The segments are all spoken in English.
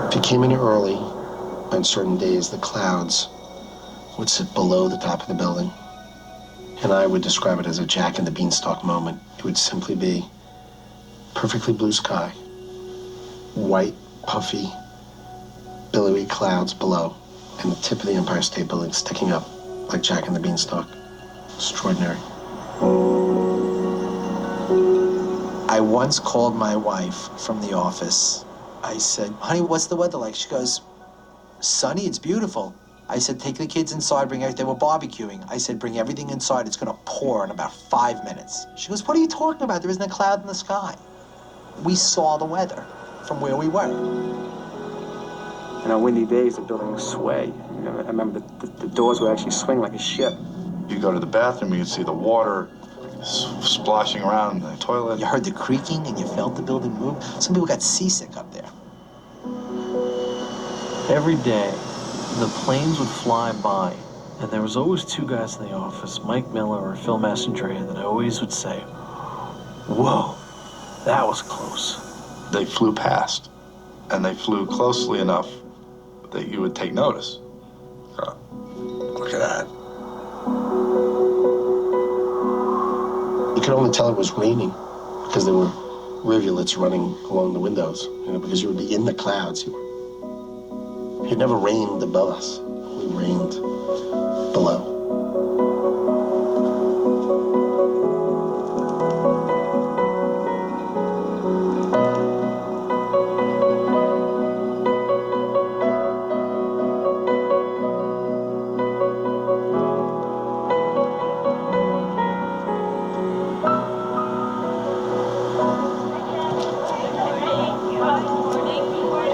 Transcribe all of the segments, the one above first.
If you came in early, on certain days, the clouds would sit below the top of the building. And I would describe it as a Jack and the Beanstalk moment. It would simply be perfectly blue sky, white, puffy, billowy clouds below, and the tip of the Empire State Building sticking up like Jack and the Beanstalk. Extraordinary. I once called my wife from the office. I said, honey, what's the weather like? She goes, sunny, it's beautiful. I said, take the kids inside, bring everything. They were barbecuing. I said, bring everything inside. It's gonna pour in about 5 minutes. She goes, what are you talking about? There isn't a cloud in the sky. We saw the weather from where we were. And on windy days, the building would sway. You know, I remember the doors would actually swing like a ship. You go to the bathroom, you can see the water splashing around in the toilet. You heard the creaking and you felt the building move. Some people got seasick up there. Every day, the planes would fly by, and there was always two guys in the office, Mike Miller or Phil Massandrea, that I always would say, whoa, that was close. They flew past, and they flew closely enough that you would take notice. Look at that. You could only tell it was raining because there were rivulets running along the windows, you know, because you would be in the clouds. It never rained above us. It rained below.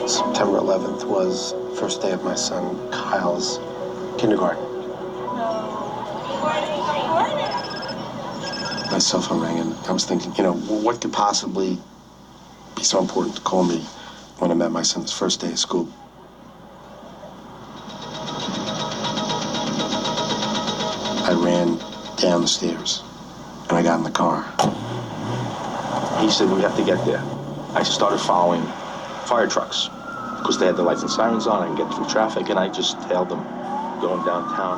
September 11th was the first day of my son Kyle's kindergarten. My cell phone rang and I was thinking, you know, what could possibly be so important to call me when I met my son's first day of school? I ran down the stairs and I got in the car. He said, we have to get there. I started following fire trucks because they had the lights and sirens on and get through traffic, and I just tailed them going downtown.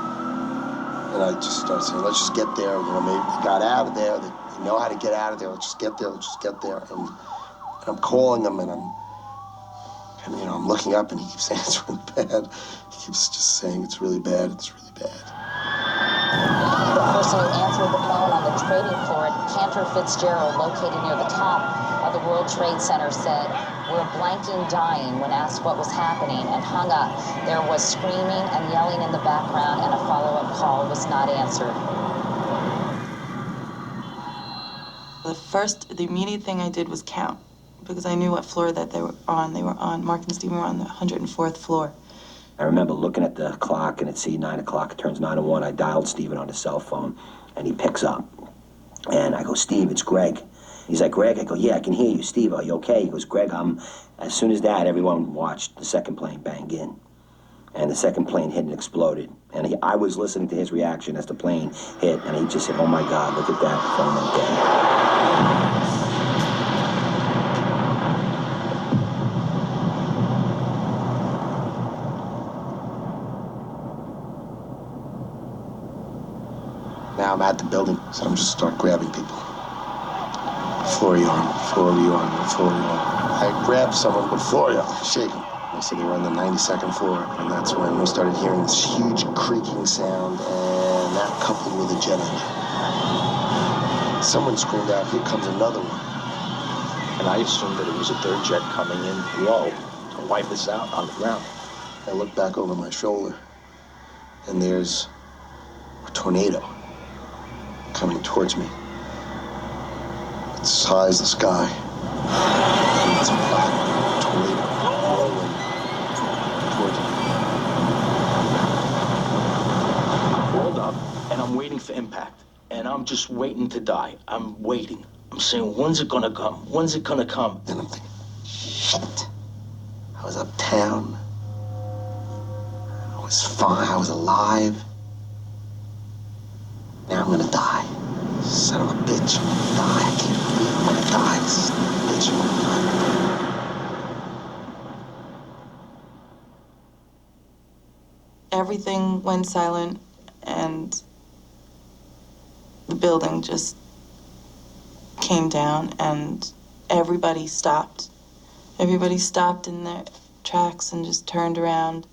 And I just started saying, let's just get there. You know, maybe they got out of there. They know how to get out of there. Let's just get there. Let's just get there. And I'm calling him, and you know, I'm looking up, and he keeps saying it's really bad. He keeps just saying it's really bad. It's really bad. The person who answered the phone on the trading floor at Cantor Fitzgerald, located near the top of the World Trade Center, said, we're blanking dying when asked what was happening, and hung up. There was screaming and yelling in the background, and a follow-up call was not answered. The immediate thing I did was count, because I knew what floor that they were on. They were on, Mark and Stephen were on the 104th floor. I remember looking at the clock, and it'd see 9 o'clock, it turns 9:01. I dialed Stephen on his cell phone, and he picks up. And I go, Steve, it's Greg. He's like, Greg? I go, yeah, I can hear you. Steve, are you okay? He goes, Greg, as soon as that, everyone watched the second plane bang in. And the second plane hit and exploded. And I was listening to his reaction as the plane hit, and he just said, oh my God, look at that, the phone went dead. Now I'm at the building, so I'm just start grabbing people. Floor yarn, floor yarn, floor yarn. I grabbed someone with floor yarn, shake them. They said they were on the 92nd floor, and that's when we started hearing this huge creaking sound, and that coupled with a jet engine. Someone screamed out, here comes another one. And I assumed that it was a third jet coming in low to wipe us out on the ground. I look back over my shoulder, and there's a tornado coming towards me. It's as high as the sky. And it's a black tornado rolling towards me. I'm rolled up, and I'm waiting for impact. And I'm just waiting to die. I'm waiting. I'm saying, when's it gonna come? When's it gonna come? Then I'm thinking, shit. I was uptown. I was fine. I was alive. Now I'm gonna die. Son of a bitch, I'm gonna die. I can't believe I'm gonna die. This is a bitch, I'm gonna die. everything went silent, and the building just came down, and everybody stopped. Everybody stopped in their tracks and just turned around.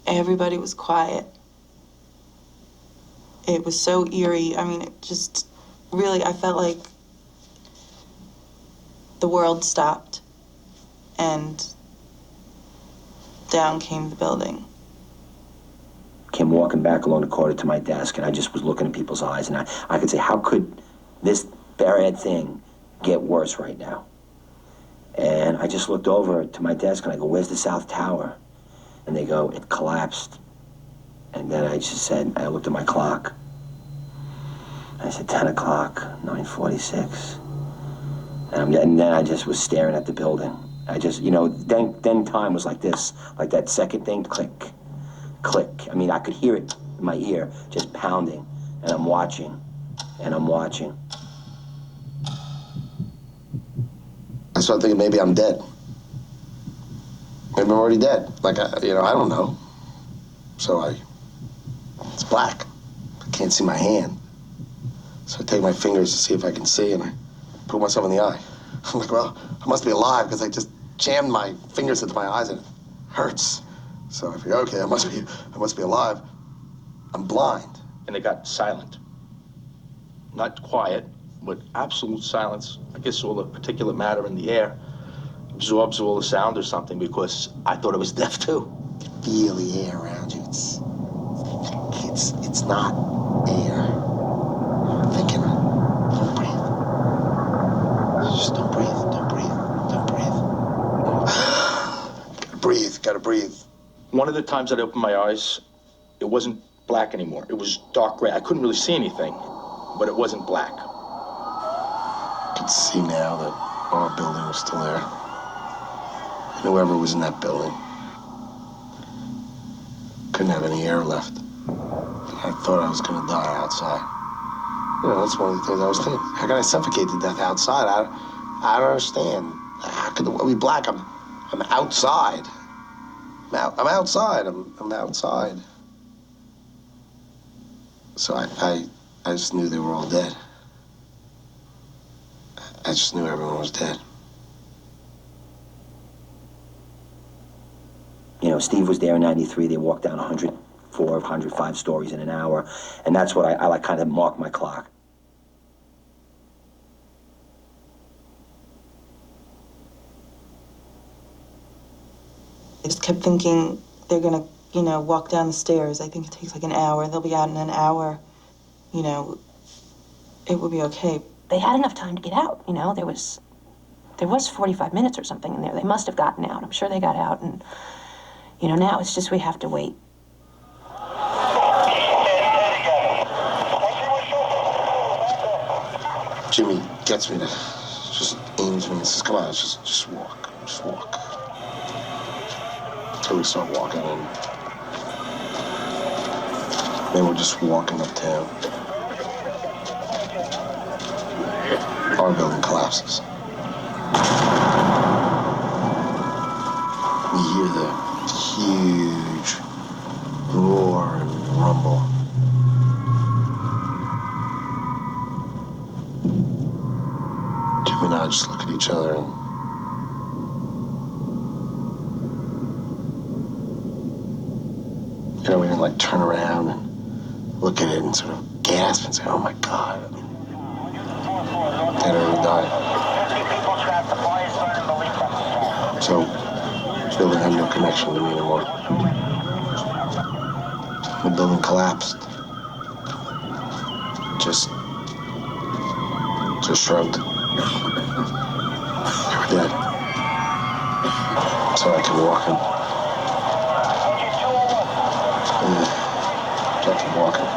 Everybody was quiet. It was so eerie. I mean, it just really, I felt like the world stopped and down came the building. Came walking back along the corridor to my desk, and I just was looking in people's eyes, and I could say, how could this bad thing get worse right now? And I just looked over to my desk, and I go, where's the South Tower? And they go, it collapsed. And then I just said, I looked at my clock. I said, 10 o'clock, 9:46. And then I just was staring at the building. I just, then time was like this, like that second thing, click, click. I mean, I could hear it in my ear, just pounding. And I'm watching, and I'm watching. I started thinking maybe I'm dead. Maybe I'm already dead. Like, I don't know. So it's black. I can't see my hand. So I take my fingers to see if I can see, and I put myself in the eye. I'm like, well, I must be alive because I just jammed my fingers into my eyes and it hurts. So I figure, okay, I must be alive. I'm blind. And it got silent. Not quiet, but absolute silence. I guess all the particulate matter in the air absorbs all the sound or something, because I thought it was deaf too. Feel the air around you. It's not air. I'm thinking, don't breathe. Just don't breathe, don't breathe, don't breathe. Gotta breathe. One of the times that I opened my eyes, it wasn't black anymore. It was dark gray. I couldn't really see anything, but it wasn't black. I could see now that our building was still there. And whoever was in that building couldn't have any air left. I thought I was gonna die outside. That's one of the things I was thinking. How can I suffocate to death outside? I don't understand. How could the world be black? I'm outside. I'm outside. I'm outside. So I just knew they were all dead. I just knew everyone was dead. Steve was there in 93. They walked down 104, 105 stories in an hour. And that's what I like kind of marked my clock. I just kept thinking they're gonna, walk down the stairs. I think it takes like an hour. They'll be out in an hour. It will be okay. They had enough time to get out, There was 45 minutes or something in there. They must have gotten out. I'm sure they got out, and now it's just we have to wait. Jimmy gets me to just aims me and says, come on, just walk. Just walk. So we start walking, and then we're just walking uptown. Our building collapses. We hear the huge roar and rumble. Jimmy and I just look at each other, and we didn't turn around and look at it and sort of gasp and say, oh my God. They'd already died. So the building had no connection to me anymore. The building collapsed. Just shrugged. They were dead. So I kept walking. I kept walking.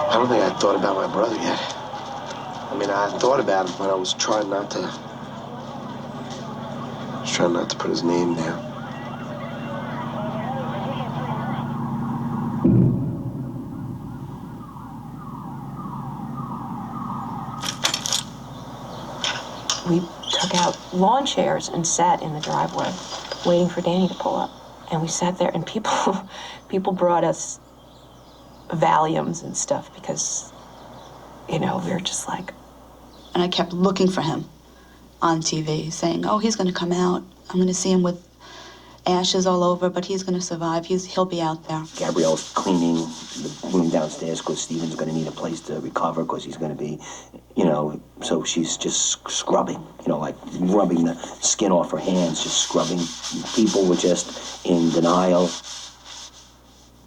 I don't think I thought about my brother yet. I thought about him when I was trying not to put his name down. We took out lawn chairs and sat in the driveway. waiting for Danny to pull up. And we sat there, and people brought us Valiums and stuff because, we were just like... And I kept looking for him on TV, saying, oh, he's going to come out. I'm going to see him with ashes all over, but he's going to survive. He'll be out there. Gabrielle's cleaning the room downstairs because Stephen's going to need a place to recover because he's going to be, so she's just scrubbing, like rubbing the skin off her hands, just scrubbing. People were just in denial.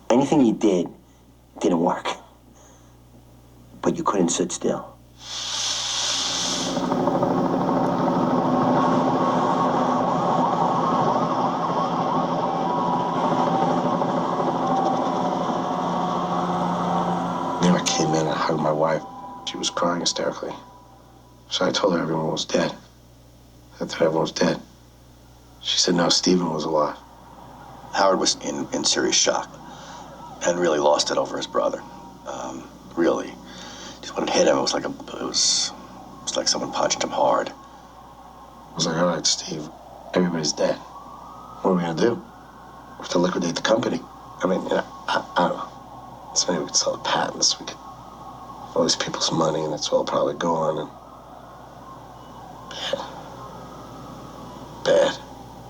Anything you did didn't work. But you couldn't sit still. I came in and hugged my wife. She was crying hysterically. So I told her everyone was dead. I thought everyone was dead. She said, no, Stephen was alive. Howard was in serious shock and really lost it over his brother. Really. Just when it hit him, it was like someone punched him hard. I was like, all right, Steve, everybody's dead. What are we gonna do? We have to liquidate the company. I mean, I don't know. So maybe we could sell the patents. We could all these people's money, and it's all probably gone. And bad.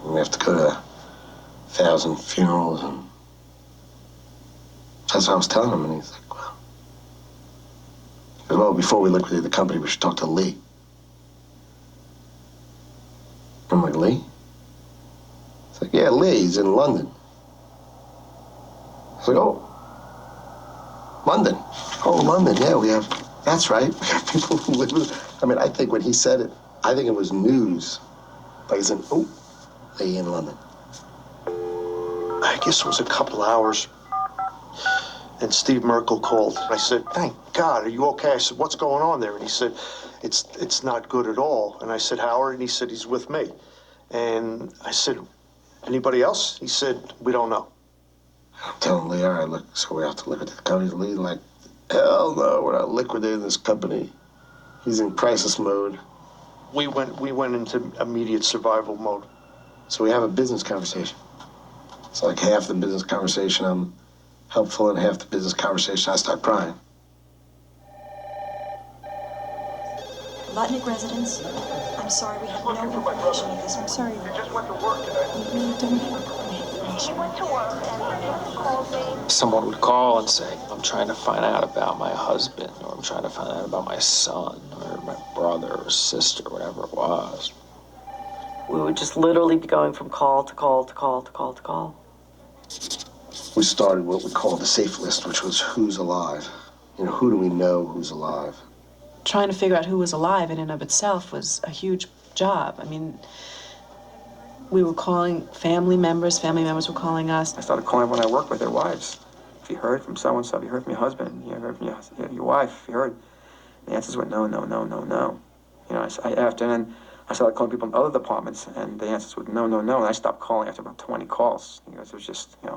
And we have to go to 1,000 funerals, and that's what I was telling him. And he's like, well, before we liquidate the company, we should talk to Lee. I'm like, Lee? He's like, yeah, Lee. He's in London. I was like, oh. London. Oh, London, yeah, that's right. We have people who live, I think when he said it, I think it was news. Like he's in, Lee in London. I guess it was a couple hours, and Steve Merkel called. I said, thank God, are you okay? I said, what's going on there? And he said, it's not good at all. And I said, Howard? And he said, he's with me. And I said, anybody else? He said, we don't know. I'm telling Lee, all right, look, so we have to liquidate the company. Lee, like, hell no, we're not liquidating this company. He's in crisis mode. We went into immediate survival mode. So we have a business conversation. It's like half the business conversation I'm helpful, and half the business conversation I start crying. Lutnick residence. I'm sorry, we have no information of this. I'm sorry. You just went to work today. We really don't have any information. He went to work and called me. Someone would call and say, I'm trying to find out about my husband, or I'm trying to find out about my son, or my brother or sister, whatever it was. We would just literally be going from call to call to call to call to call. We started what we called the safe list, which was who's alive. Who do we know who's alive? Trying to figure out who was alive in and of itself was a huge job. We were calling family members were calling us. I started calling everyone I worked with, their wives. If you heard from so-and-so, if you heard from your husband, you heard from your wife, if you heard, the answers were no, no, no, no, no. And then I started calling people in other departments, and the answers were no, no, no, and I stopped calling after about 20 calls. It was just, it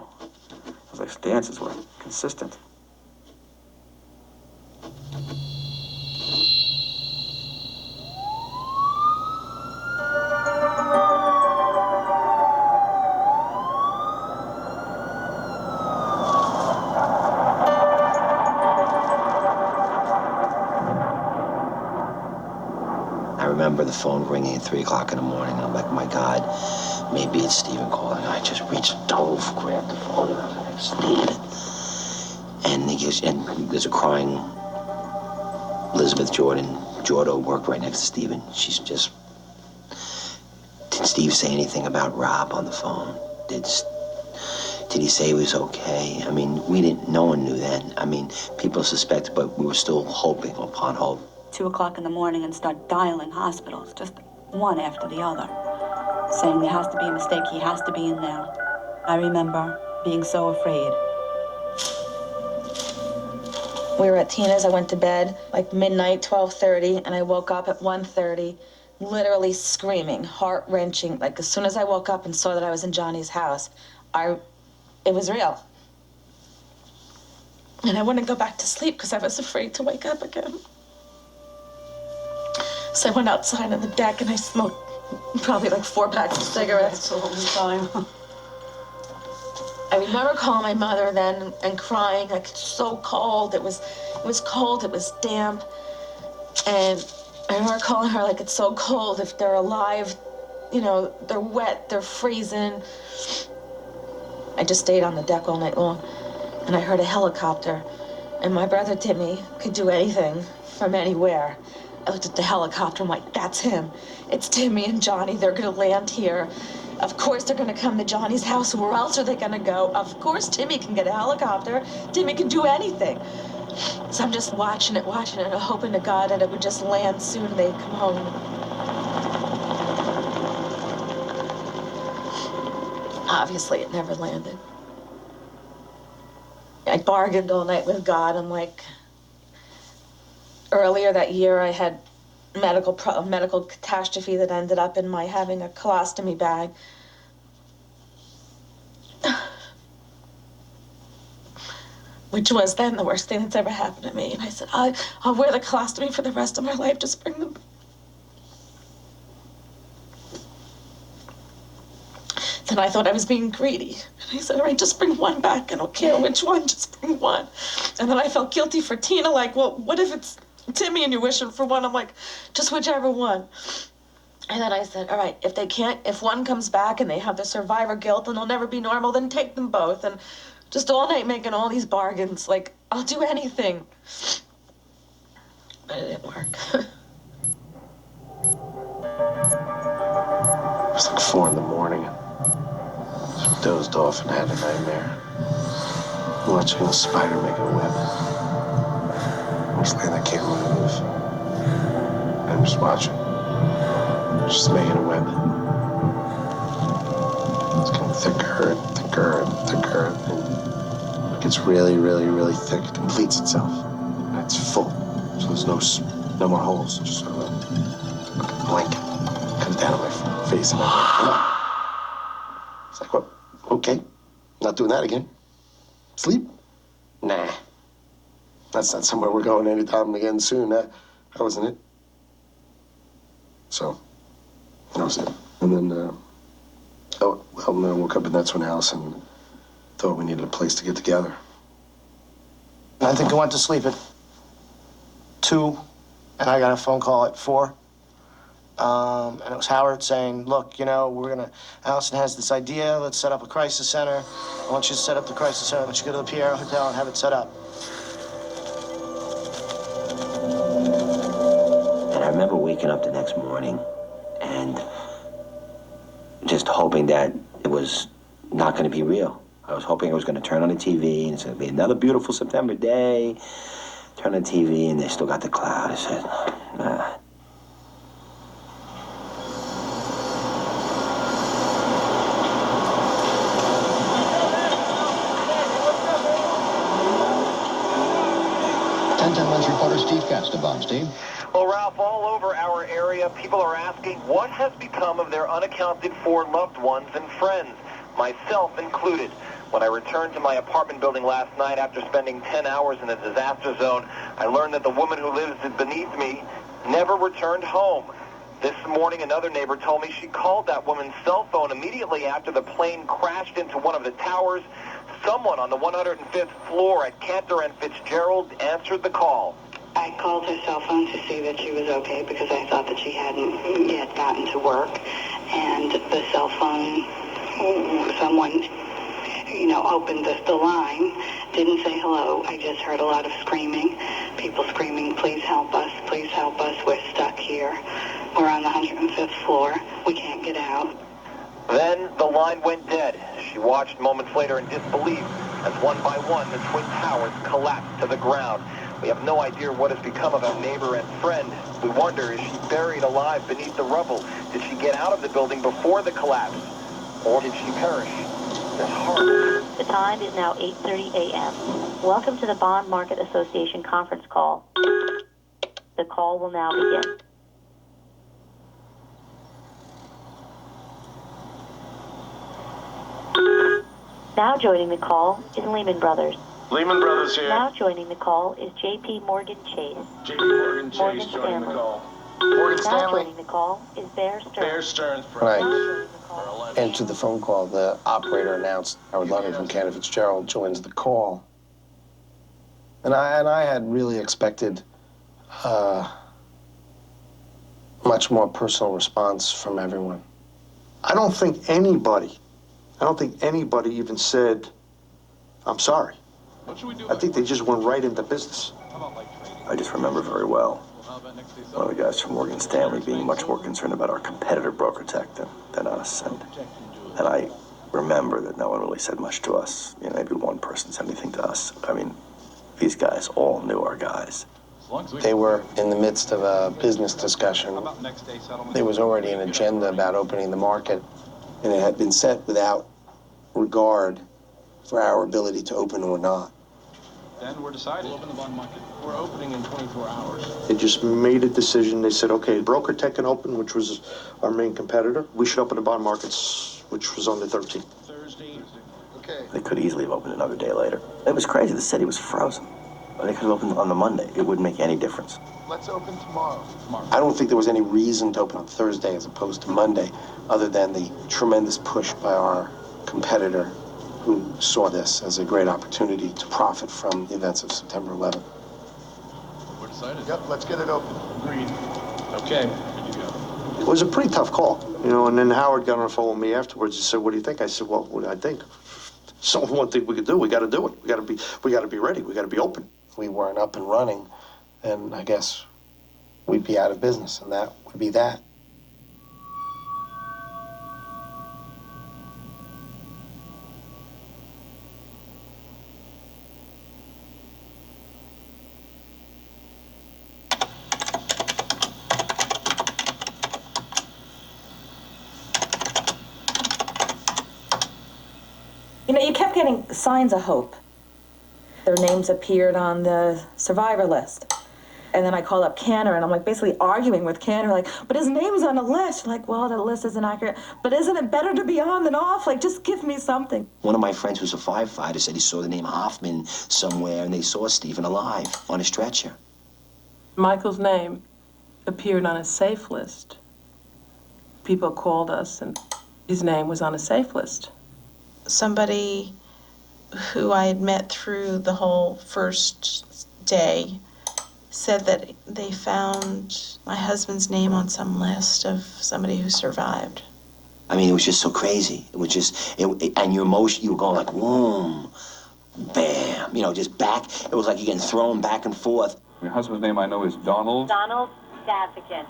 was like the answers were consistent. I remember the phone ringing at 3 o'clock in the morning. I'm like, my God, maybe it's Stephen calling. I just reached over, grabbed the phone, and I was like, and he goes, and there's a crying Elizabeth Jordo worked right next to Stephen. She's just, did Steve say anything about Rob on the phone? Did he say he was okay? No one knew then. People suspected, but we were still hoping upon hope. 2 o'clock in the morning and start dialing hospitals, just one after the other, saying there has to be a mistake, he has to be in there. I remember being so afraid. We were at Tina's. I went to bed like midnight, 12:30, and I woke up at 1:30, literally screaming, heart-wrenching. Like as soon as I woke up and saw that I was in Johnny's house, it was real. And I wouldn't go back to sleep because I was afraid to wake up again. So I went outside on the deck and I smoked probably like 4 packs of cigarettes. That's all the time. I remember calling my mother then and crying, like it's so cold. It was cold, it was damp. And I remember calling her like it's so cold. If they're alive, you know, they're wet, they're freezing. I just stayed on the deck all night long and I heard a helicopter. And my brother Timmy could do anything from anywhere. I looked at the helicopter, I'm like, that's him. It's Timmy and Johnny, they're gonna land here. Of course they're gonna come to Johnny's house. Where else are they gonna go? Of course Timmy can get a helicopter. Timmy can do anything. So I'm just watching it, hoping to God that it would just land soon and they'd come home. Obviously it never landed. I bargained all night with God. I'm like, earlier that year I had medical catastrophe that ended up in my having a colostomy bag. Which was then the worst thing that's ever happened to me. And I said, I'll wear the colostomy for the rest of my life. Just bring them. Then I thought I was being greedy. And I said, all right, just bring one back. I don't care which one, just bring one. And then I felt guilty for Tina, like, well, what if it's Timmy and you're wishing for one? I'm like, just whichever one. And then I said, all right, if one comes back and they have the survivor guilt and they'll never be normal, then take them both. And just all night making all these bargains, like, I'll do anything. But it didn't work. It was like 4 in the morning. I dozed off and had a nightmare. Watching a spider make a web. I was laying there, can't move. I'm just watching. Just making a web. It's getting thicker and thicker and thicker. And it gets really, really, really thick. It completes itself. And it's full. So there's no more holes. Just sort of a blanket comes down on my face and I'm like, no. It's like, what? Okay. Not doing that again. Sleep? Nah. That's not somewhere we're going anytime again soon. That wasn't it. So, that was it. And then, I woke up in that's when Allison thought we needed a place to get together. I think I went to sleep at 2, and I got a phone call at 4. And it was Howard saying, look, you know, Allison has this idea, let's set up a crisis center. I want you to set up the crisis center. I want you to go to the Pierre Hotel and have it set up. And I remember waking up the next morning and just hoping that it was not going to be real. I was hoping it was going to turn on the TV and it's going to be another beautiful September day. Turn on the TV and they still got the cloud. I said, nah. Reporter Steve Castabon. Steve? Well, Ralph, all over our area, people are asking what has become of their unaccounted for loved ones and friends, myself included. When I returned to my apartment building last night after spending 10 hours in a disaster zone, I learned that the woman who lives beneath me never returned home. This morning, another neighbor told me she called that woman's cell phone immediately after the plane crashed into one of the towers. Someone on the 105th floor at Cantor and Fitzgerald answered the call. I called her cell phone to see that she was okay because I thought that she hadn't yet gotten to work. And the cell phone, someone, opened the line, didn't say hello. I just heard a lot of screaming, people screaming, please help us, we're stuck here. We're on the 105th floor, we can't get out. Then the line went dead. She watched moments later in disbelief as one by one the Twin Towers collapsed to the ground. We have no idea what has become of our neighbor and friend. We wonder, is she buried alive beneath the rubble? Did she get out of the building before the collapse? Or did she perish? It's horrible. The time is now 8:30 a.m. Welcome to the Bond Market Association conference call. The call will now begin. Now joining the call is Lehman Brothers. Lehman Brothers here. Now joining the call is J.P. Morgan Chase. J.P. Morgan Chase Morgan joining the Stanley. call. Morgan Now Stanley. joining the call is Bear Stearns. Bear Stearns. When I entered the phone call, the operator announced Howard Levin from Cantor Fitzgerald joins the call. And I had really expected much more personal response from everyone. I don't think anybody even said, I'm sorry. I think they just went right into business. I just remember very well one of the guys from Morgan Stanley being much more concerned about our competitor BrokerTech than us. And I remember that no one really said much to us. You know, maybe one person said anything to us. I mean, these guys all knew our guys. They were in the midst of a business discussion. There was already an agenda about opening the market, and it had been set without regard for our ability to open or not. Then we're decided. We'll open the bond market. We're opening in 24 hours. They just made a decision. They said, okay, BrokerTech can open, which was our main competitor. We should open the bond markets, which was on the 13th. Thursday. Okay. They could easily have opened another day later. It was crazy. The city was frozen. They could have opened on the Monday. It wouldn't make any difference. Let's open tomorrow. I don't think there was any reason to open on Thursday as opposed to Monday, other than the tremendous push by our competitor, who saw this as a great opportunity to profit from the events of September 11th. We're decided. Yep, let's get it open. Agreed. Okay, good to go. It was a pretty tough call, you know, and then Howard got on the phone with me afterwards and said, what do you think? I said, well, what do I think? So one thing we could do, we got to do it. We got to be ready. We got to be open. If we weren't up and running, then I guess we'd be out of business, and that would be that. You know, you kept getting signs of hope. Their names appeared on the survivor list. And then I called up Cantor, and I'm like basically arguing with Cantor, like, but his name's on the list. Like, well, the list isn't accurate. But isn't it better to be on than off? Like, just give me something. One of my friends who's a firefighter said he saw the name Hoffman somewhere, and they saw Stephen alive on a stretcher. Michael's name appeared on a safe list. People called us, and his name was on a safe list. Somebody who I had met through the whole first day said that they found my husband's name on some list of somebody who survived. I mean, it was just so crazy. It was just, and your emotion, you were going like, boom, bam, you know, just back. It was like you're getting thrown back and forth. Your husband's name I know is Donald. Donald Gaffigan.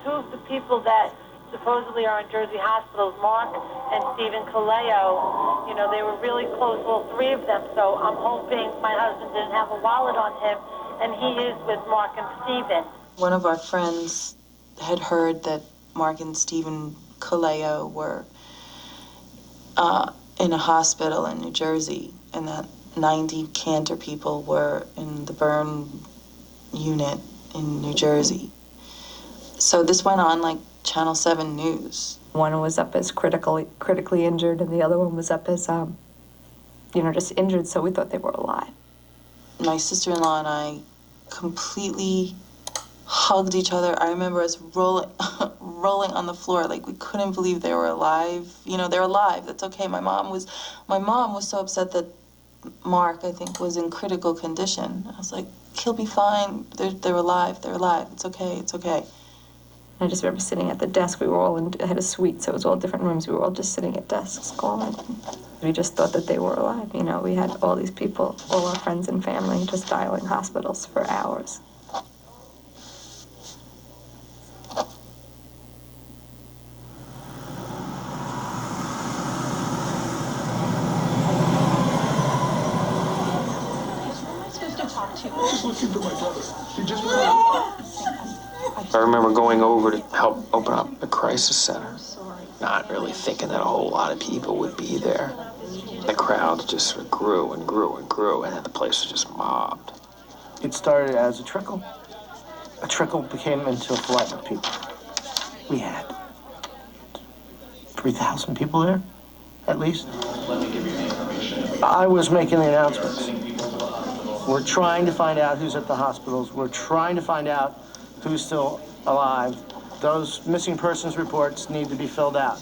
Two of the people that supposedly are in Jersey hospitals, Mark and Stephen Kaleo, you know, they were really close, all three of them. So I'm hoping my husband didn't have a wallet on him, and he is with Mark and Stephen. One of our friends had heard that Mark and Stephen Kaleo were in a hospital in New Jersey, and that 90 Cantor people were in the burn unit in New Jersey. So this went on like Channel 7 News. One was up as critically injured, and the other one was up as, just injured, so we thought they were alive. My sister-in-law and I completely hugged each other. I remember us rolling on the floor, like we couldn't believe they were alive. You know, they're alive, that's okay. My mom was so upset that Mark, I think, was in critical condition. I was like, he'll be fine, they're alive, it's okay. I just remember sitting at the desk. We were all had a suite, so it was all different rooms. We were all just sitting at desks calling. We just thought that they were alive. You know, we had all these people, all our friends and family, just dialing hospitals for hours. I remember going over to help open up the crisis center, not really thinking that a whole lot of people would be there. The crowd just sort of grew and grew and grew, and then the place was just mobbed. It started as a trickle. A trickle became into a flood of people. We had 3,000 people there, at least. Let me give you the information. I was making the announcements. We're trying to find out who's at the hospitals. We're trying to find out who's still alive. Those missing persons reports need to be filled out.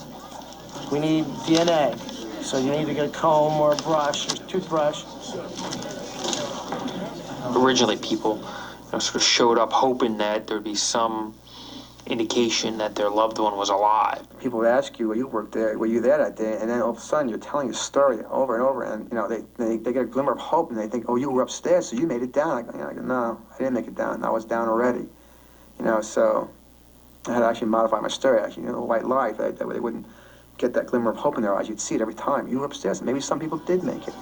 We need DNA, so you need to get a comb or a brush or toothbrush. Originally, people sort of showed up hoping that there'd be some indication that their loved one was alive. People would ask you, well, you worked there, were you there that day? And then all of a sudden you're telling your story over and over, and they get a glimmer of hope, and they think, oh, you were upstairs, so you made it down. I go, no, I didn't make it down. I was down already. So I had to actually modify my story, actually, white lie, that way they wouldn't get that glimmer of hope in their eyes. You'd see it every time. You were upstairs, and maybe some people did make it.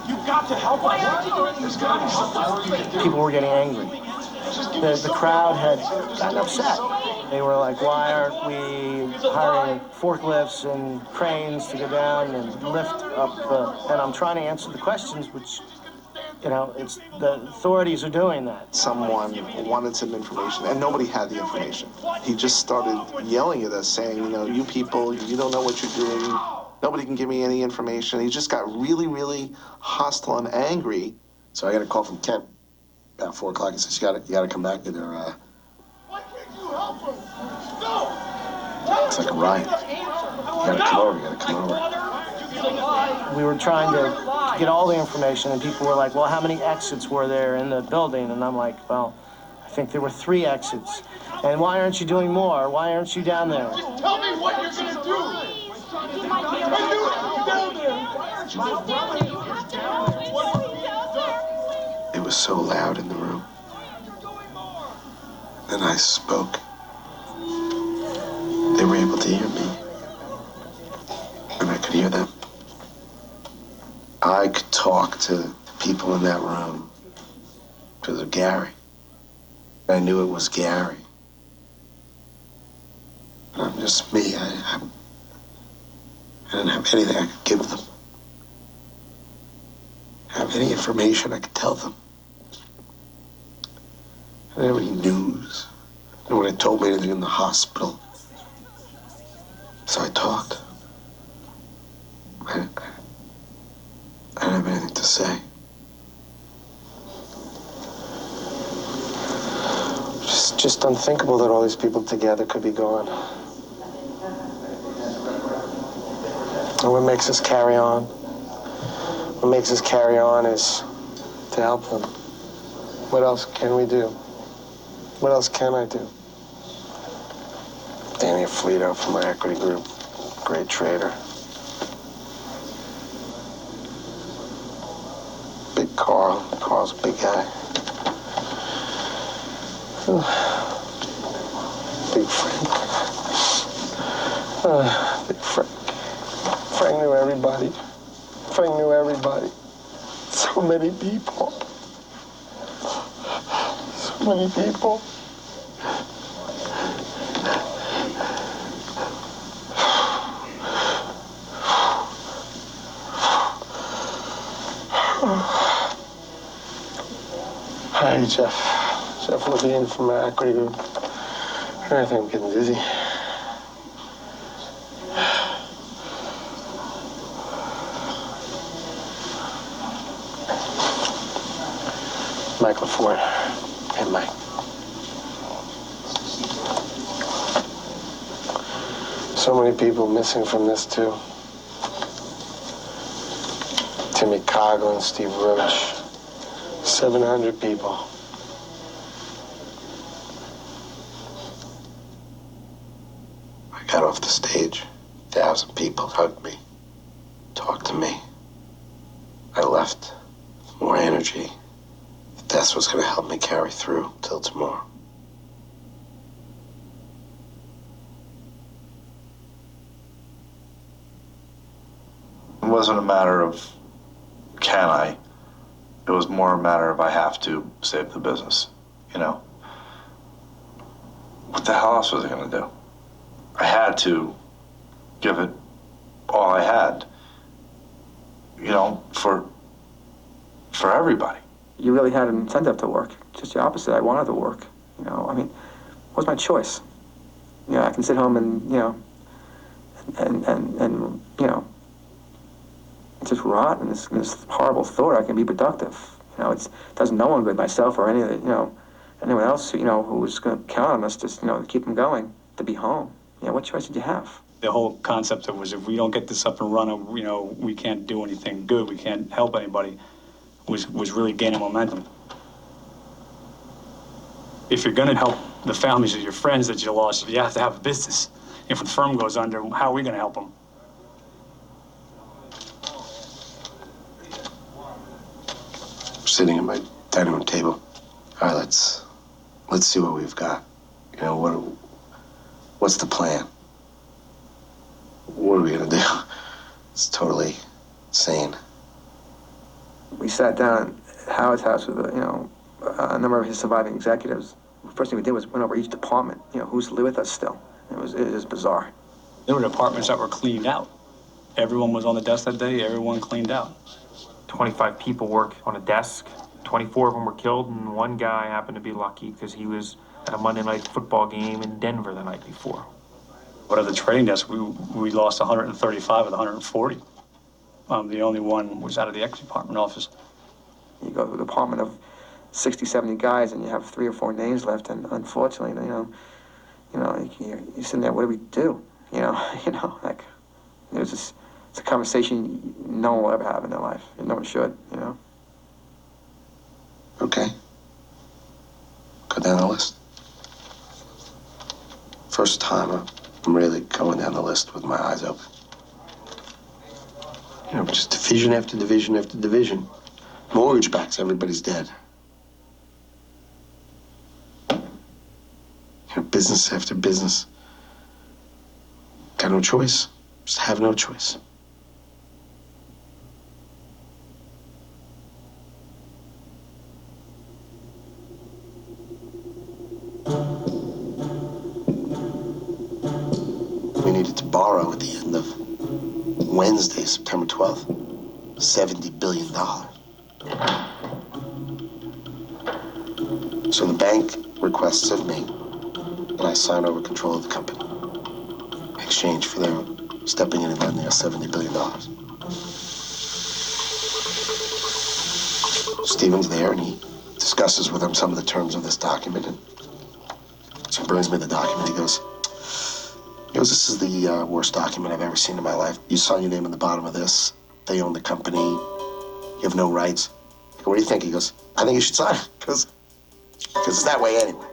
You've got to help us. People were getting angry. The crowd had gotten upset. They were like, why aren't we hiring forklifts and cranes to go down and lift up the... And I'm trying to answer the questions, which, it's the authorities are doing that. Someone wanted some information, and nobody had the information. He just started yelling at us, saying, you people, you don't know what you're doing. Nobody can give me any information. He just got really, really hostile and angry. So I got a call from Kent about 4 o'clock. He says, you gotta come back to their, Why can't you help him? No! It's like a riot. You gotta come over. We were trying to get all the information, and people were like, well, how many exits were there in the building? And I'm like, well, I think there were 3 exits. And why aren't you doing more? Why aren't you down there? Just tell me what you're gonna do! I knew it! Down there! It was so loud in the room. Then I spoke. They were able to hear me. And I could hear them. I could talk to the people in that room because of Gary. I knew it was Gary. And I'm just me. I didn't have anything I could give them. Have any information I could tell them. I didn't have any news. No one had told me anything in the hospital. So I talked. I didn't have anything to say. Just unthinkable that all these people together could be gone. And what makes us carry on? What makes us carry on is to help them. What else can we do? What else can I do? Danny Flito from my equity group, great trader. Big Carl. Carl's a big guy. Big Frank. Big Frank. Frank knew everybody. Frank knew everybody. So many people. So many people. Hi, Jeff. Jeff Levine from my equity group. I think I'm getting dizzy. Mike LaFord. Hey, Mike. So many people missing from this, too. Timmy Coughlin, Steve Roach. 700 people. I got off the stage. 1,000 people hugged me, talked to me. I left with more energy. That's what's going to help me carry through till tomorrow. It wasn't a matter of can I. It was more a matter of I have to save the business, What the hell else was I going to do? I had to give it all I had, for everybody. You really had an incentive to work. Just the opposite. I wanted to work. What was my choice? I can sit home and, just rot in this horrible thought I can be productive. It doesn't no one good, myself or any of the, anyone else, you know, who was going to count on us to, you know, keep them going, to be home. You know, what choice did you have? The whole concept of was if we don't get this up and running, you know, we can't do anything good, we can't help anybody, was really gaining momentum. If you're going to help the families of your friends that you lost, you have to have a business. If the firm goes under, how are we going to help them? Sitting at my dining room table. All right, let's see what we've got. You know, what's the plan? What are we gonna do? It's totally insane. We sat down at Howard's house with, you know, a number of his surviving executives. The first thing we did was went over each department, you know, who's with us still. It was bizarre. There were departments that were cleaned out. Everyone was on the desk that day, everyone cleaned out. 25 people work on a desk. 24 of them were killed, and one guy happened to be lucky because he was at a Monday night football game in Denver the night before. But at the trading desk, we lost 135 of the 140. The only one was out of the equity department office. You go to a department of 60, 70 guys, and you have 3 or 4 names left, and unfortunately, you're sitting there. What do we do? Like it's a conversation no one will ever have in their life, and no one should. Okay. Go down the list. First time I'm really going down the list with my eyes open. Just division after division after division. Mortgage backs, everybody's dead. Business after business. Got no choice. Just have no choice. We needed to borrow at the end of Wednesday, September 12th, $70 billion. So the bank requests of me that I sign over control of the company in exchange for their stepping in and lending us $70 billion. Stephen's there, and he discusses with him some of the terms of this document, and so he brings me the document. He goes, this is the worst document I've ever seen in my life. You sign your name on the bottom of this. They own the company. You have no rights. I go, what do you think? He goes, I think you should sign it, because it's that way anyway.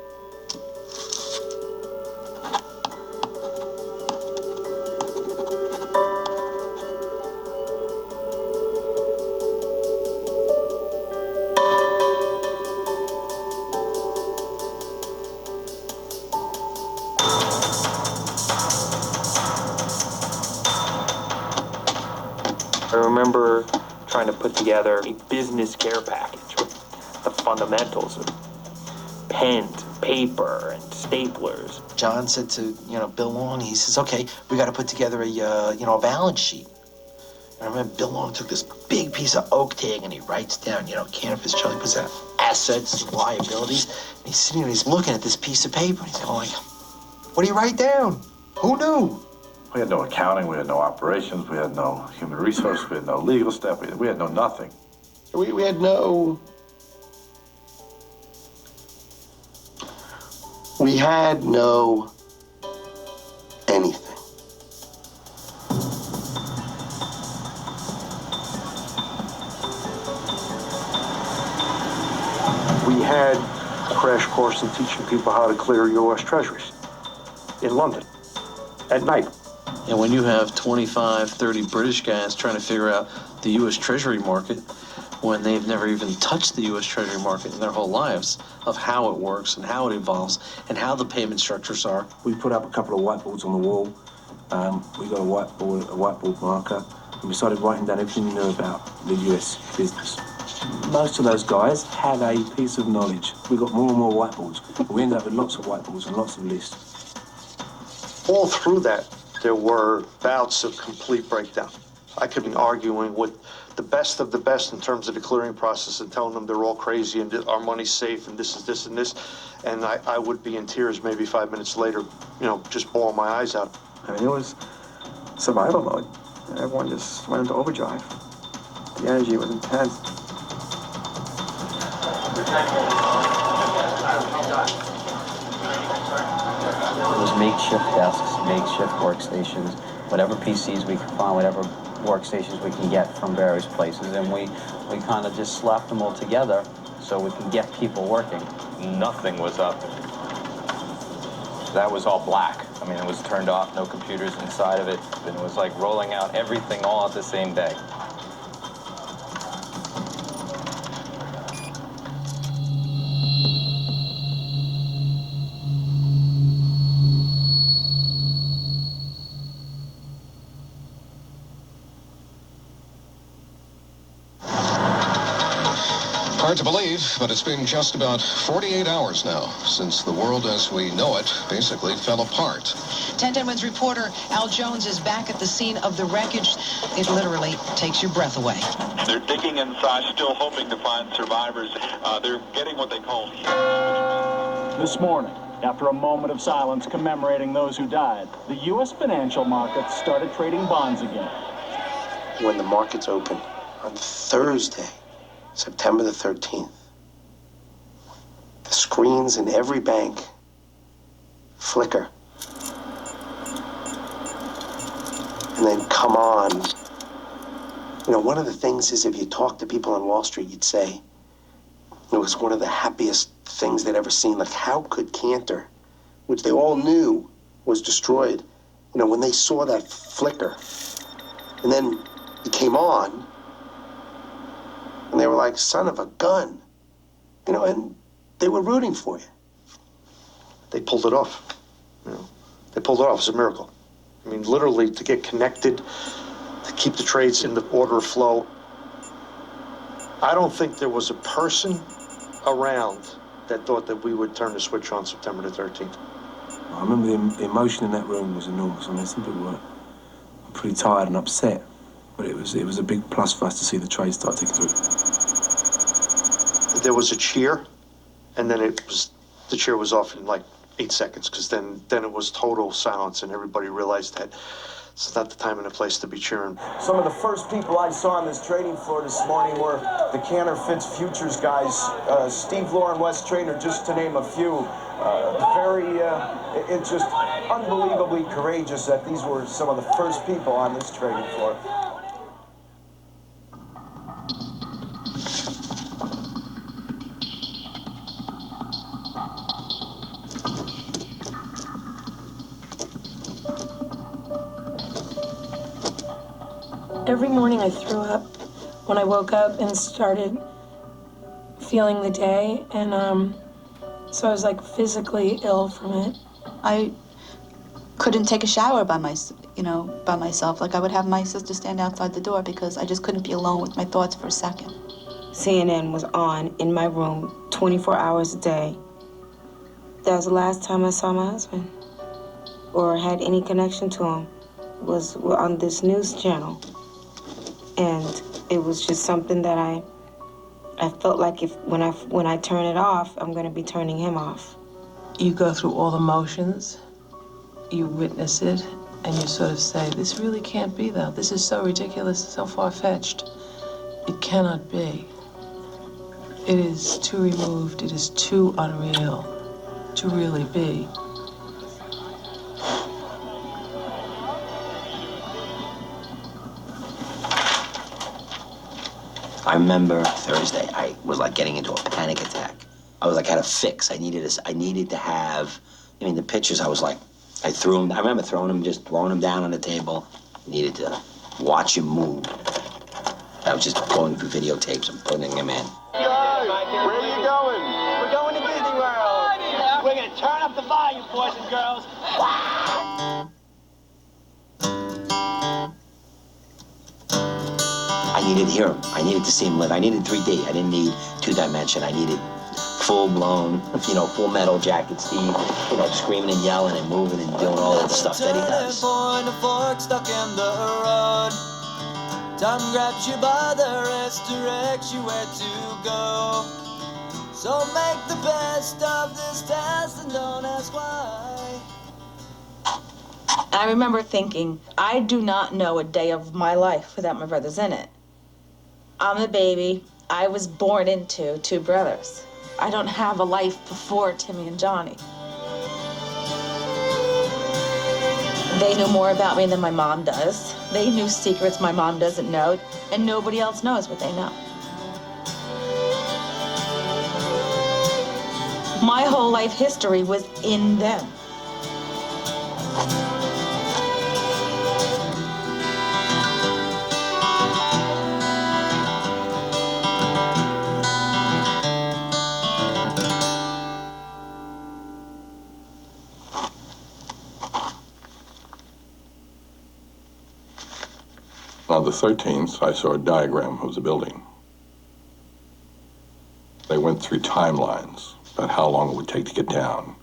I remember trying to put together a business care package with the fundamentals of pens, paper, and staplers. John said to, Bill Long, he says, okay, we got to put together a balance sheet. And I remember Bill Long took this big piece of oak tag and he writes down, Cantor Fitzgerald, he puts down assets and liabilities. And he's sitting there, he's looking at this piece of paper and he's going, what do you write down? Who knew? We had no accounting, we had no operations, we had no human resources, we had no legal stuff, we had no nothing. We had no... We had no anything. We had a crash course in teaching people how to clear U.S. treasuries in London at night. And when you have 25, 30 British guys trying to figure out the U.S. Treasury market, when they've never even touched the U.S. Treasury market in their whole lives, of how it works and how it evolves and how the payment structures are. We put up a couple of whiteboards on the wall. We got a whiteboard marker, and we started writing down everything we knew about the U.S. business. Most of those guys had a piece of knowledge. We got more and more whiteboards. We ended up with lots of whiteboards and lots of lists. All through that, there were bouts of complete breakdown. I could be arguing with the best of the best in terms of the clearing process and telling them they're all crazy and our money's safe and this is this and this. And I would be in tears maybe 5 minutes later, just bawling my eyes out. I mean, it was survival mode. Everyone just went into overdrive. The energy was intense. makeshift desks, makeshift workstations, whatever PCs we can find, whatever workstations we can get from various places, and we kind of just slapped them all together so we can get people working. Nothing was up. That was all black. I mean, it was turned off, no computers inside of it, and it was like rolling out everything all at the same day. Hard to believe, but it's been just about 48 hours now since the world as we know it basically fell apart. 1010's reporter Al Jones is back at the scene of the wreckage. It literally takes your breath away. They're digging inside, still hoping to find survivors. They're getting what they call This morning, after a moment of silence commemorating those who died, the U.S. financial markets started trading bonds again. When the markets open on Thursday, September the 13th, the screens in every bank flicker and then come on. You know, one of the things is if you talk to people on Wall Street, you'd say it was one of the happiest things they'd ever seen. Like, how could Cantor, which they all knew was destroyed, you know, when they saw that flicker and then it came on, and they were like, son of a gun, you know, and they were rooting for you. They pulled it off. You know, they pulled it off. It's a miracle. I mean, literally, to get connected, to keep the trades in the order of flow. I don't think there was a person around that thought that we would turn the switch on September the 13th. I remember the emotion in that room was enormous. I mean, some people were pretty tired and upset, but it was a big plus for us to see the trade start taking through. There was a cheer, and then the cheer was off in like 8 seconds, because then it was total silence, and everybody realized that it's not the time and the place to be cheering. Some of the first people I saw on this trading floor this morning were the Cantor Fitz futures guys, Steve Lauren, Wes Traynor, just to name a few. It's just unbelievably courageous that these were some of the first people on this trading floor. Every morning I threw up when I woke up and started feeling the day, and so I was like physically ill from it. I couldn't take a shower by myself. Like, I would have my sister stand outside the door because I just couldn't be alone with my thoughts for a second. CNN was on in my room 24 hours a day. That was the last time I saw my husband or had any connection to him, was on this news channel. And it was just something that I felt like when I turn it off, I'm going to be turning him off. You go through all the motions, you witness it, and you sort of say, this really can't be, though. This is so ridiculous, so far-fetched. It cannot be. It is too removed, it is too unreal to really be. I remember Thursday, I was like getting into a panic attack. I was like, had a fix. I needed to have, the pictures, I was like, I remember throwing them down on the table. I needed to watch him move. I was just going through videotapes and putting them in. Guys, where are you going? We're going to Disney World. We're going to turn up the volume, boys and girls. I needed to hear him. I needed to see him live. I needed 3D. I didn't need 2-dimension. I needed full-blown, full metal jacket Steve, screaming and yelling and moving and doing all that stuff that he does. Stuck in the road. Time grabs you by the wrist, directs you where to go. So make the best of this test and don't ask why. I remember thinking, I do not know a day of my life without my brothers in it. I'm the baby. I was born into 2 brothers. I don't have a life before Timmy and Johnny. They knew more about me than my mom does. They knew secrets my mom doesn't know, and nobody else knows what they know. My whole life history was in them. On the 13th, I saw a diagram of the building. They went through timelines about how long it would take to get down.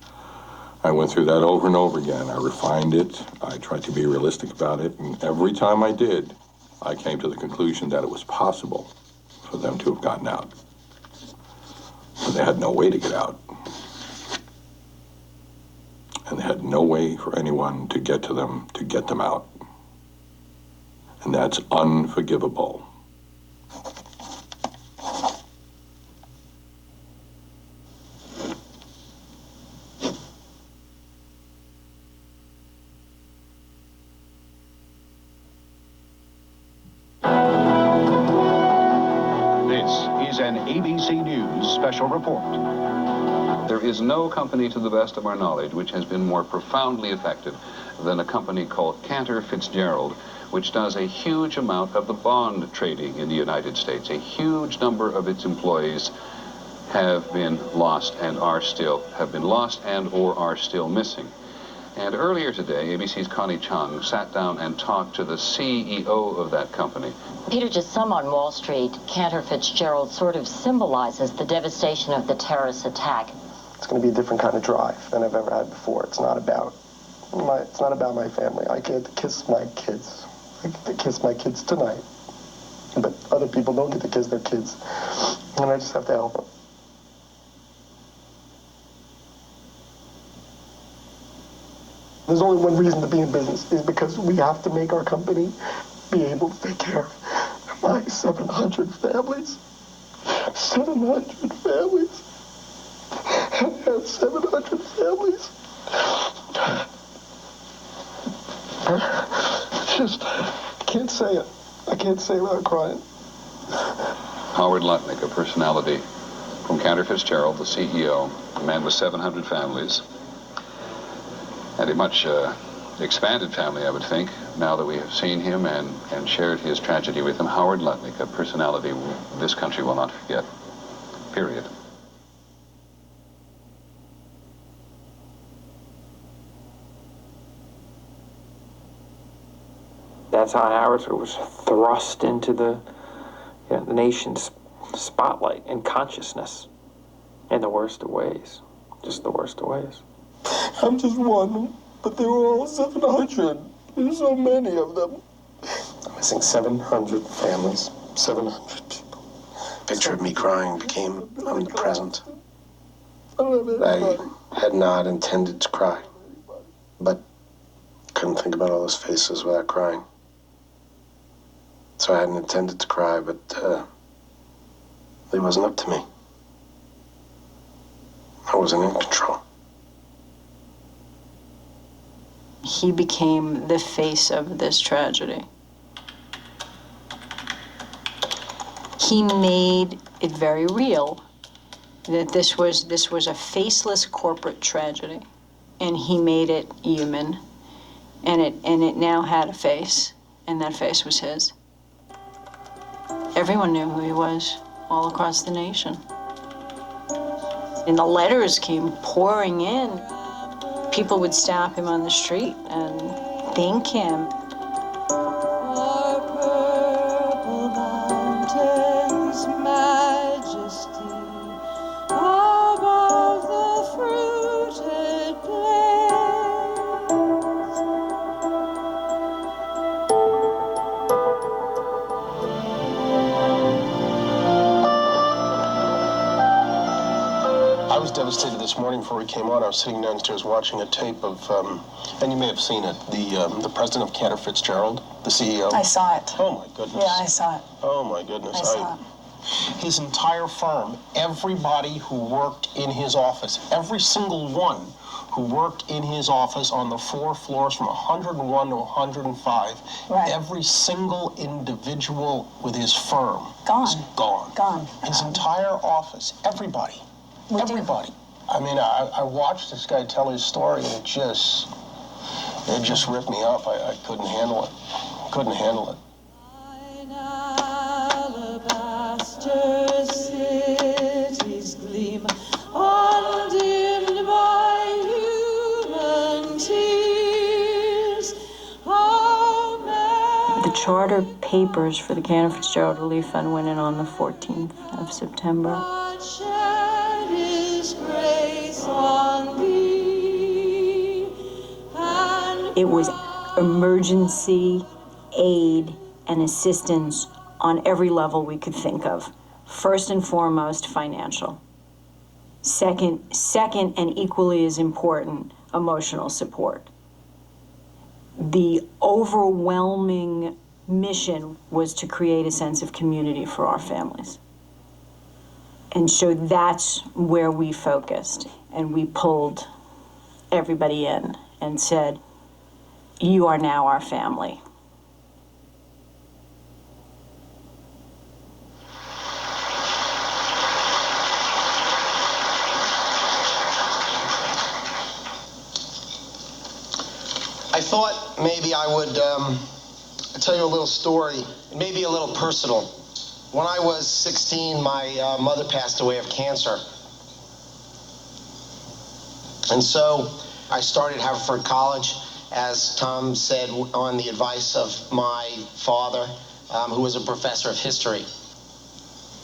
I went through that over and over again. I refined it. I tried to be realistic about it. And every time I did, I came to the conclusion that it was possible for them to have gotten out. But they had no way to get out. And they had no way for anyone to get to them, to get them out. And that's unforgivable. This is an ABC News special report. There is no company, to the best of our knowledge, which has been more profoundly affected than a company called Cantor Fitzgerald, which does a huge amount of the bond trading in the United States. A huge number of its employees have been lost and are still missing. And earlier today, ABC's Connie Chung sat down and talked to the CEO of that company. Peter, to some on Wall Street, Cantor Fitzgerald sort of symbolizes the devastation of the terrorist attack. It's going to be a different kind of drive than I've ever had before. It's not about my family. I get to kiss my kids. I get to kiss my kids tonight. But other people don't get to kiss their kids. And I just have to help them. There's only one reason to be in business, is because we have to make our company be able to take care of my 700 families. 700 families. I have 700 families. I can't say it. I can't say it without crying. Howard Lutnick, a personality from Cantor Fitzgerald, the CEO, a man with 700 families, and a much expanded family, I would think, now that we have seen him and shared his tragedy with him. Howard Lutnick, a personality this country will not forget, period. That's how Howard was thrust into the nation's spotlight and consciousness in the worst of ways. Just the worst of ways. I'm just one, but they were all 700. There's so many of them. I'm missing 700 families, 700 people. Picture of me crying became omnipresent. I had not intended to cry, but couldn't think about all those faces without crying. So I hadn't intended to cry, but it wasn't up to me. I wasn't in control. He became the face of this tragedy. He made it very real that this was a faceless corporate tragedy, and he made it human, and it now had a face, and that face was his. Everyone knew who he was all across the nation. And the letters came pouring in. People would stop him on the street and thank him. I was devastated this morning before we came on. I was sitting downstairs watching a tape of, and you may have seen it, the president of Cantor Fitzgerald, the CEO. I saw it. Oh my goodness. Yeah, I saw it. Oh my goodness. I saw it. His entire firm, everybody who worked in his office, every single one who worked in his office on the 4 floors from 101 to 105. Right. Every single individual with his firm Gone. is gone. Gone. His entire office, everybody. Everybody. I mean, I watched this guy tell his story, and it just ripped me up. I couldn't handle it. Couldn't handle it. Alabaster cities gleam, undimmed by human tears. The charter papers for the Cantor Fitzgerald Relief Fund went in on the 14th of September. Shed His grace on thee, and It was emergency aid and assistance on every level we could think of. First and foremost, financial. Second, and equally as important, emotional support. The overwhelming mission was to create a sense of community for our families. And so that's where we focused, and we pulled everybody in and said, you are now our family. I thought maybe I would tell you a little story, maybe a little personal. When I was 16, my mother passed away of cancer. And so I started Haverford College, as Tom said, on the advice of my father, who was a professor of history.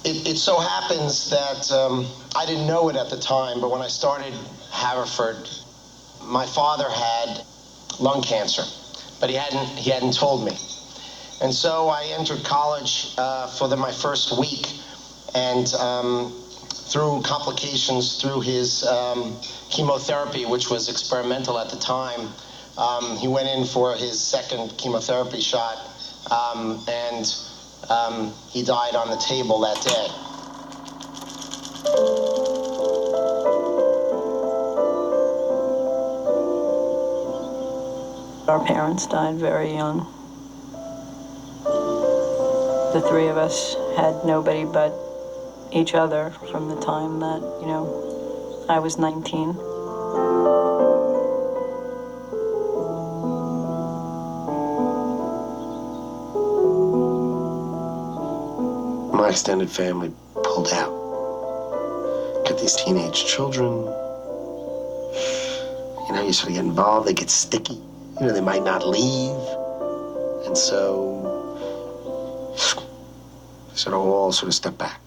It so happens that I didn't know it at the time, but when I started Haverford, my father had lung cancer, but he hadn't told me. And so I entered college for my first week, and through complications through his chemotherapy, which was experimental at the time, he went in for his second chemotherapy shot, and he died on the table that day. Our parents died very young. The three of us had nobody but each other from the time that, I was 19. My extended family pulled out. Got these teenage children. You sort of get involved, they get sticky. They might not leave. And so, all step back.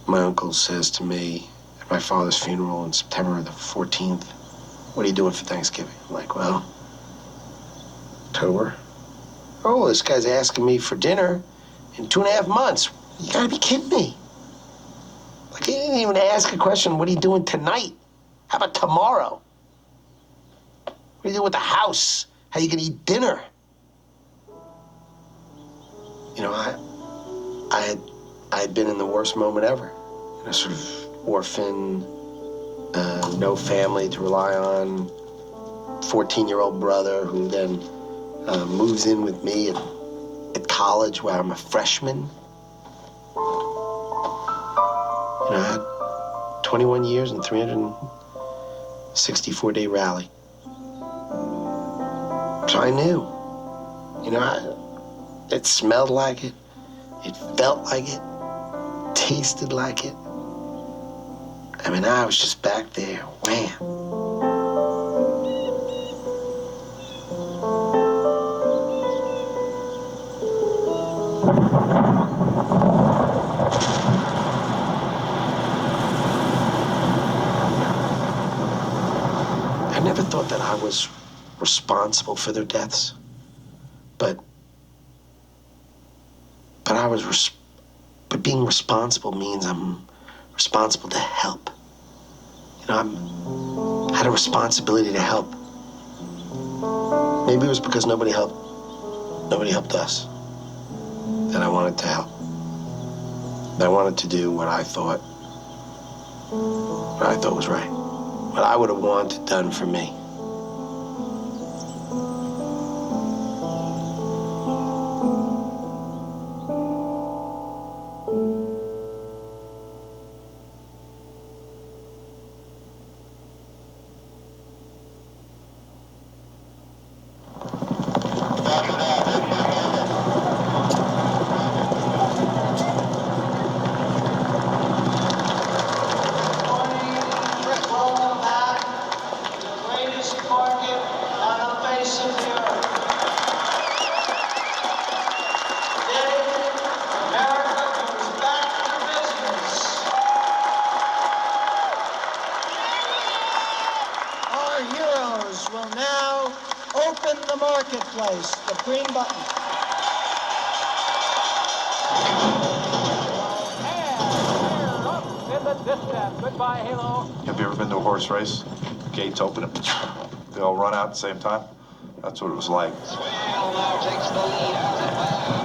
My uncle says to me at my father's funeral on September the 14th, what are you doing for Thanksgiving? I'm like, well, October. Oh, this guy's asking me for dinner in 2.5 months. You gotta be kidding me. Like, he didn't even ask a question, what are you doing tonight? How about tomorrow? What are you doing with the house? How are you gonna eat dinner? I had been in the worst moment ever. Sort of orphan, no family to rely on, 14-year-old brother who then moves in with me at college where I'm a freshman. I had 21 years and 364-day rally. So I knew. It smelled like it. It felt like it. Tasted like it. I was just back there. Wham. I never thought that I was responsible for their deaths, but being responsible means I'm responsible to help. I had a responsibility to help. Maybe it was because nobody helped us, that I wanted to help. That I wanted to do what I thought what I thought was right, what I would have wanted done for me. Our heroes will now open the marketplace, the green button. In the distance. Goodbye, Halo. Have you ever been to a horse race? Gates open, they all run out at the same time. That's what it was like.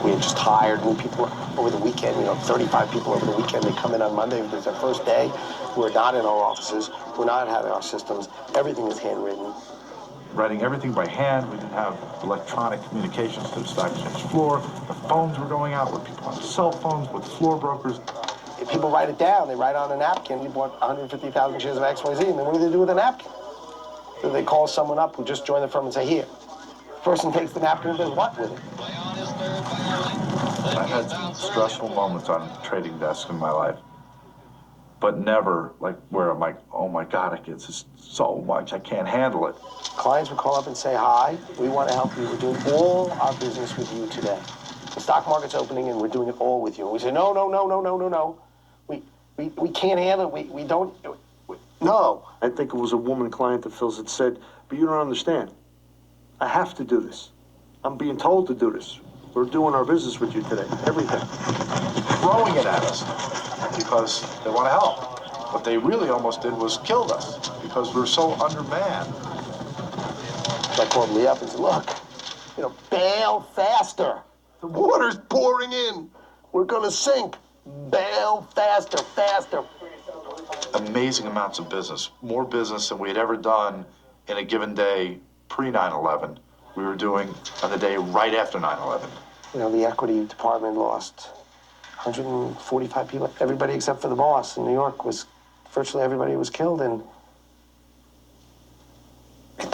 We had just hired new people over the weekend, 35 people over the weekend. They come in on Monday. It was their first day. We're not in our offices. We're not having our systems. Everything is handwritten. Writing everything by hand. We didn't have electronic communications to the stock exchange floor. The phones were going out with people on cell phones, with floor brokers. If people write it down, they write on a napkin, you bought 150,000 shares of XYZ, and then what do they do with the napkin? So they call someone up who just joined the firm and say, here. The person takes the napkin and does what with it? I've had some stressful moments on trading desks in my life, but never like where I'm like, oh my God, it's just so much, I can't handle it. Clients would call up and say, hi, we want to help you. We're doing all our business with you today. The stock market's opening and we're doing it all with you. And we say, no. We can't handle it. We don't. No. I think it was a woman client of Phil's that said, but you don't understand. I have to do this. I'm being told to do this. We're doing our business with you today. Everything. Throwing it at us because they want to help. What they really almost did was killed us because we're so undermanned. So I called Lee up and said, look, bail faster. The water's pouring in. We're going to sink. Bail faster. Amazing amounts of business, more business than we had ever done in a given day pre-9/11. We were doing on the day right after 9/11. The equity department lost 145 people. Everybody except for the boss in New York virtually everybody was killed, and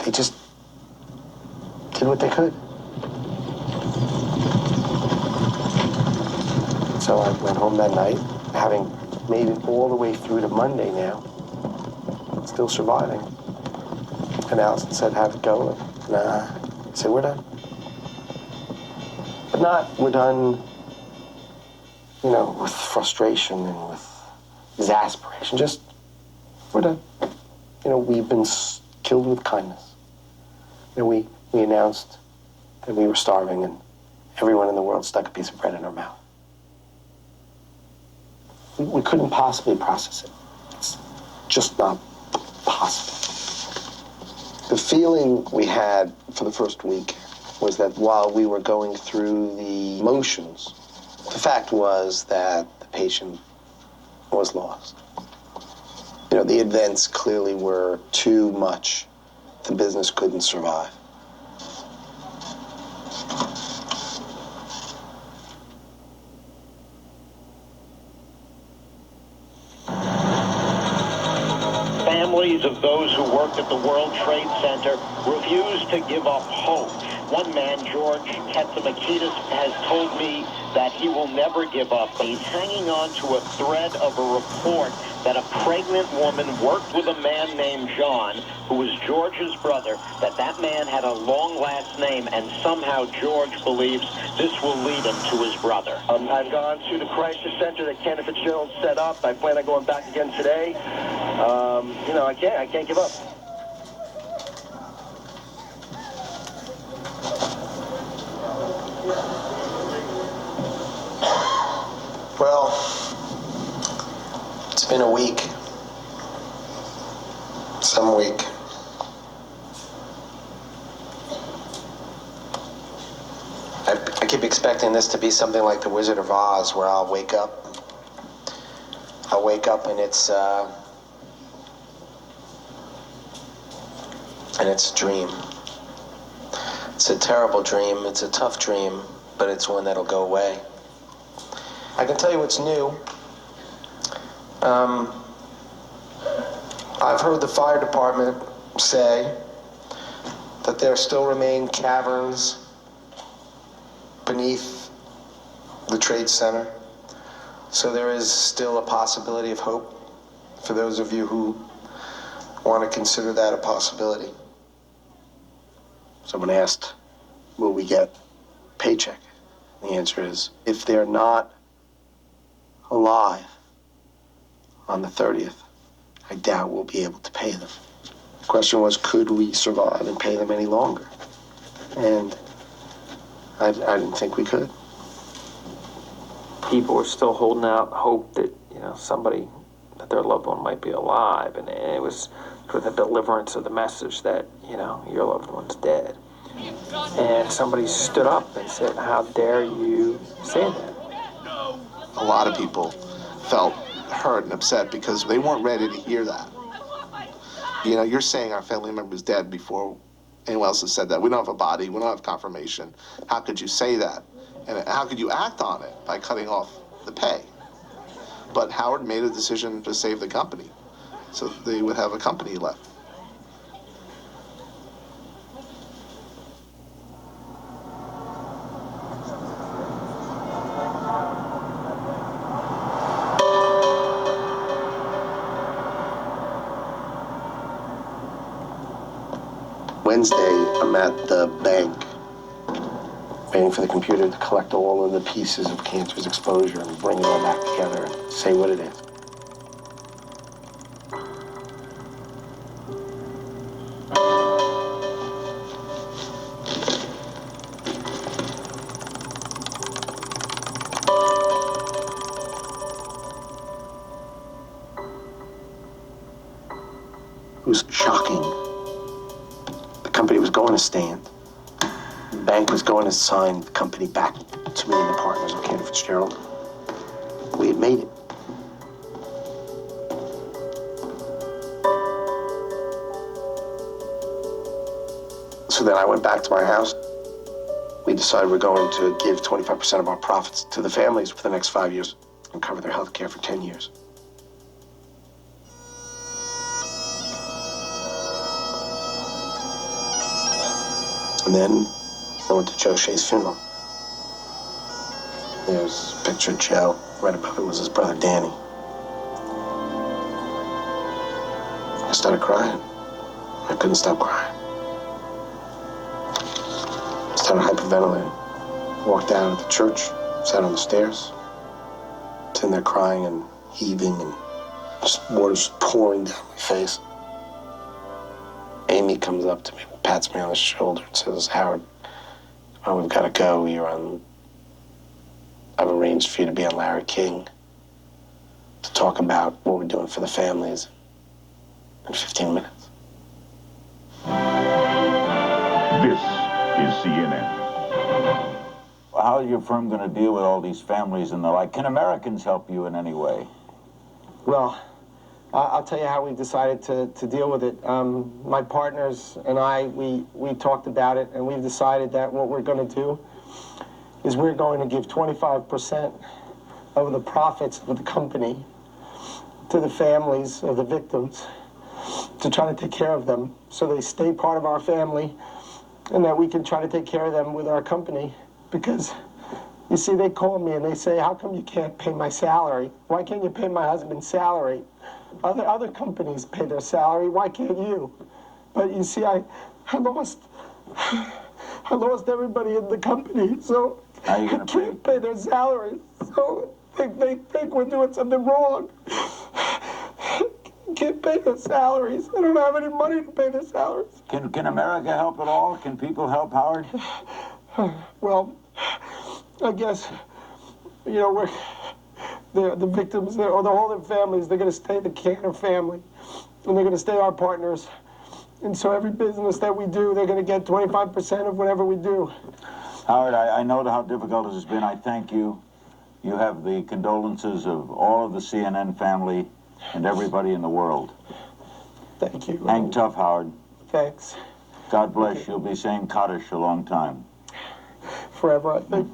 they just did what they could. So I went home that night, having made it all the way through to Monday now, still surviving. And Allison said, how'd it go? Nah. I said, we're done. But we're done, with frustration and with exasperation. Just, we're done. We've been killed with kindness. We announced that we were starving and everyone in the world stuck a piece of bread in our mouth. We couldn't possibly process it. It's just not possible. The feeling we had for the first week was that while we were going through the motions, the fact was that the patient was lost. The events clearly were too much. The business couldn't survive. Families of those who worked at the World Trade Center refused to give up hope. One man, George Katsimakidis, has told me that he will never give up. He's hanging on to a thread of a report that a pregnant woman worked with a man named John, who was George's brother, that man had a long last name, and somehow George believes this will lead him to his brother. I've gone to the crisis center that Cantor Fitzgerald set up. I plan on going back again today. I can't give up. Well, it's been a week. Some week. I keep expecting this to be something like the Wizard of Oz, where I'll wake up and it's And it's a dream. It's a terrible dream. It's a tough dream, but it's one that'll go away. I can tell you what's new. I've heard the fire department say that there still remain caverns beneath the Trade Center. So there is still a possibility of hope for those of you who want to consider that a possibility. Someone asked, will we get a paycheck? The answer is, if they're not alive on the 30th, I doubt we'll be able to pay them. The question was, could we survive and pay them any longer? And I didn't think we could. People were still holding out hope that, somebody, that their loved one might be alive. And it was for the deliverance of the message that, your loved one's dead. And somebody stood up and said, how dare you say that? A lot of people felt hurt and upset because they weren't ready to hear that. You're saying our family member's dead before anyone else has said that. We don't have a body. We don't have confirmation. How could you say that? And how could you act on it by cutting off the pay? But Howard made a decision to save the company, so they would have a company left. Wednesday, I'm at the bank, waiting for the computer to collect all of the pieces of Cantor's exposure and bring it all back together and say what it is. It was shocking. The company was going to stand. The bank was going to sign the company back to me and the partners of Cantor Fitzgerald. We had made it. So then I went back to my house. We decided we're going to give 25% of our profits to the families for the next 5 years and cover their health care for 10 years. And then I went to Joe Shea's funeral. There's a picture of Joe. Right above it was his brother Danny. I started crying. I couldn't stop crying. I started hyperventilating. Walked down to the church, sat on the stairs. Sitting there crying and heaving and just water's pouring down my face. Amy comes up to me, pats me on the shoulder and says, Howard, well, we've got to go. I've arranged for you to be on Larry King to talk about what we're doing for the families in 15 minutes. This is CNN. How is your firm going to deal with all these families and the like? Can Americans help you in any way? Well, I'll tell you how we decided to deal with it. My partners and I, we talked about it, and we've decided that what we're going to do is we're going to give 25% of the profits of the company to the families of the victims to try to take care of them so they stay part of our family and that we can try to take care of them with our company. Because, you see, they call me and they say, how come you can't pay my salary? Why can't you pay my husband's salary? Other companies pay their salary. Why can't you? But you see, I lost everybody in the company, so I can't pay their salaries. So they think we're doing something wrong. Can't pay their salaries. I don't have any money to pay their salaries. Can America help at all? Can people help, Howard? Well, I guess, we're the victims, or the whole their families, they're going to stay the Cantor family, and they're going to stay our partners. And so every business that we do, they're going to get 25% of whatever we do. Howard, I know how difficult this has been. I thank you. You have the condolences of all of the CNN family and everybody in the world. Thank you. Hang tough, Howard. Thanks. God bless. You'll be saying Kaddish a long time. Forever, I think.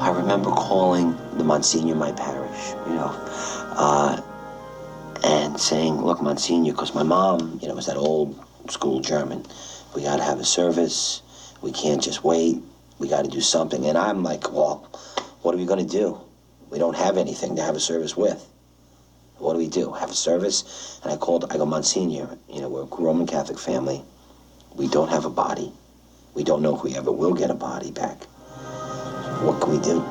I remember calling the Monsignor in my parish, and saying, look, Monsignor, because my mom, was that old school German. We got to have a service. We can't just wait. We got to do something. And I'm like, well, what are we going to do? We don't have anything to have a service with. What do we do? Have a service? And I go, Monsignor, we're a Roman Catholic family. We don't have a body. We don't know if we ever will get a body back. What can we do?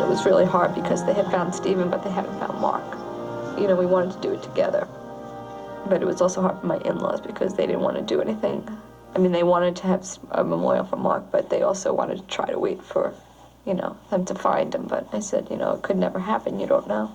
It was really hard because they had found Stephen, but they hadn't found Mark. We wanted to do it together. But it was also hard for my in-laws because they didn't want to do anything. They wanted to have a memorial for Mark, but they also wanted to try to wait for, them to find him. But I said, it could never happen. You don't know.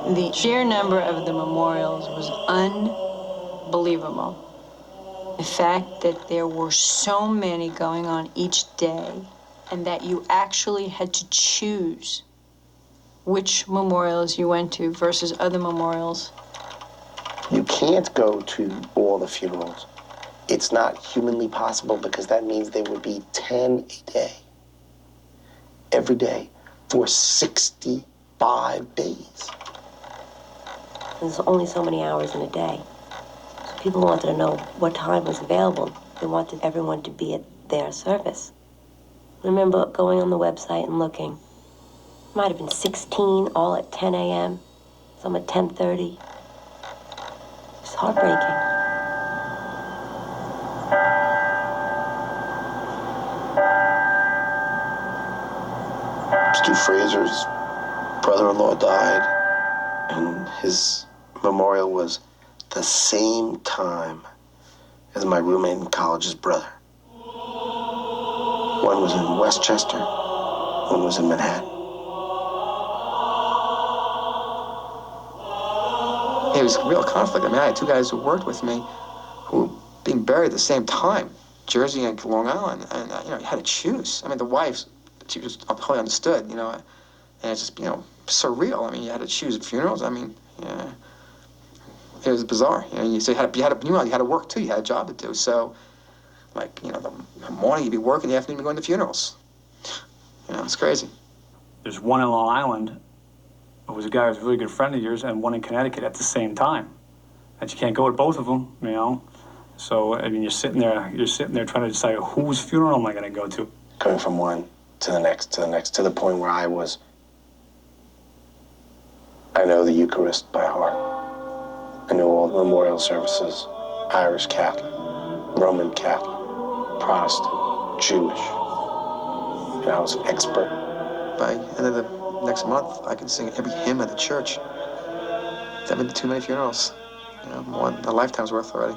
The sheer number of the memorials was unbelievable. The fact that there were so many going on each day and that you actually had to choose which memorials you went to versus other memorials. You can't go to all the funerals. It's not humanly possible because that means there would be 10 a day. Every day for 65 days. There's only so many hours in a day. So people wanted to know what time was available. They wanted everyone to be at their service. I remember going on the website and looking. Might have been 16, all at 10 a.m., some at 10:30. It's heartbreaking. Stu Fraser's brother-in-law died, and his memorial was the same time as my roommate in college's brother. One was in Westchester, one was in Manhattan. It was a real conflict. I had two guys who worked with me who were being buried at the same time, Jersey and Long Island, and you had to choose. The wife, she was totally understood, and it's just, surreal. You had to choose funerals. It was bizarre. You had to work too. You had a job to do. So, the morning you'd be working, the afternoon you'd be going to funerals. It's crazy. There's one in Long Island who was a guy who was a really good friend of yours, and one in Connecticut at the same time. And you can't go with both of them, So, you're sitting there trying to decide whose funeral am I going to go to? Going from one to the next, to the point where I know the Eucharist by heart. I know all the memorial services, Irish Catholic, Roman Catholic, Protestant, Jewish. I was an expert. By the end of the next month, I can sing every hymn at the church. There have been too many funerals. More than a lifetime's worth already.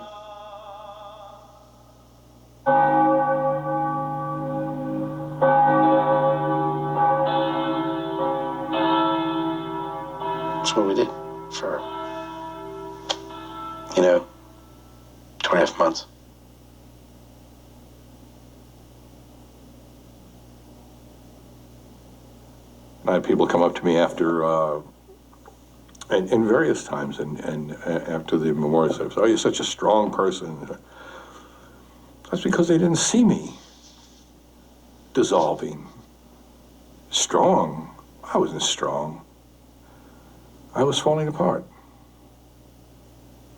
That's what we did for, 2.5 months. I had people come up to me after, and various times, and after the memorial service, oh, you're such a strong person. That's because they didn't see me dissolving. Strong? I wasn't strong. I was falling apart.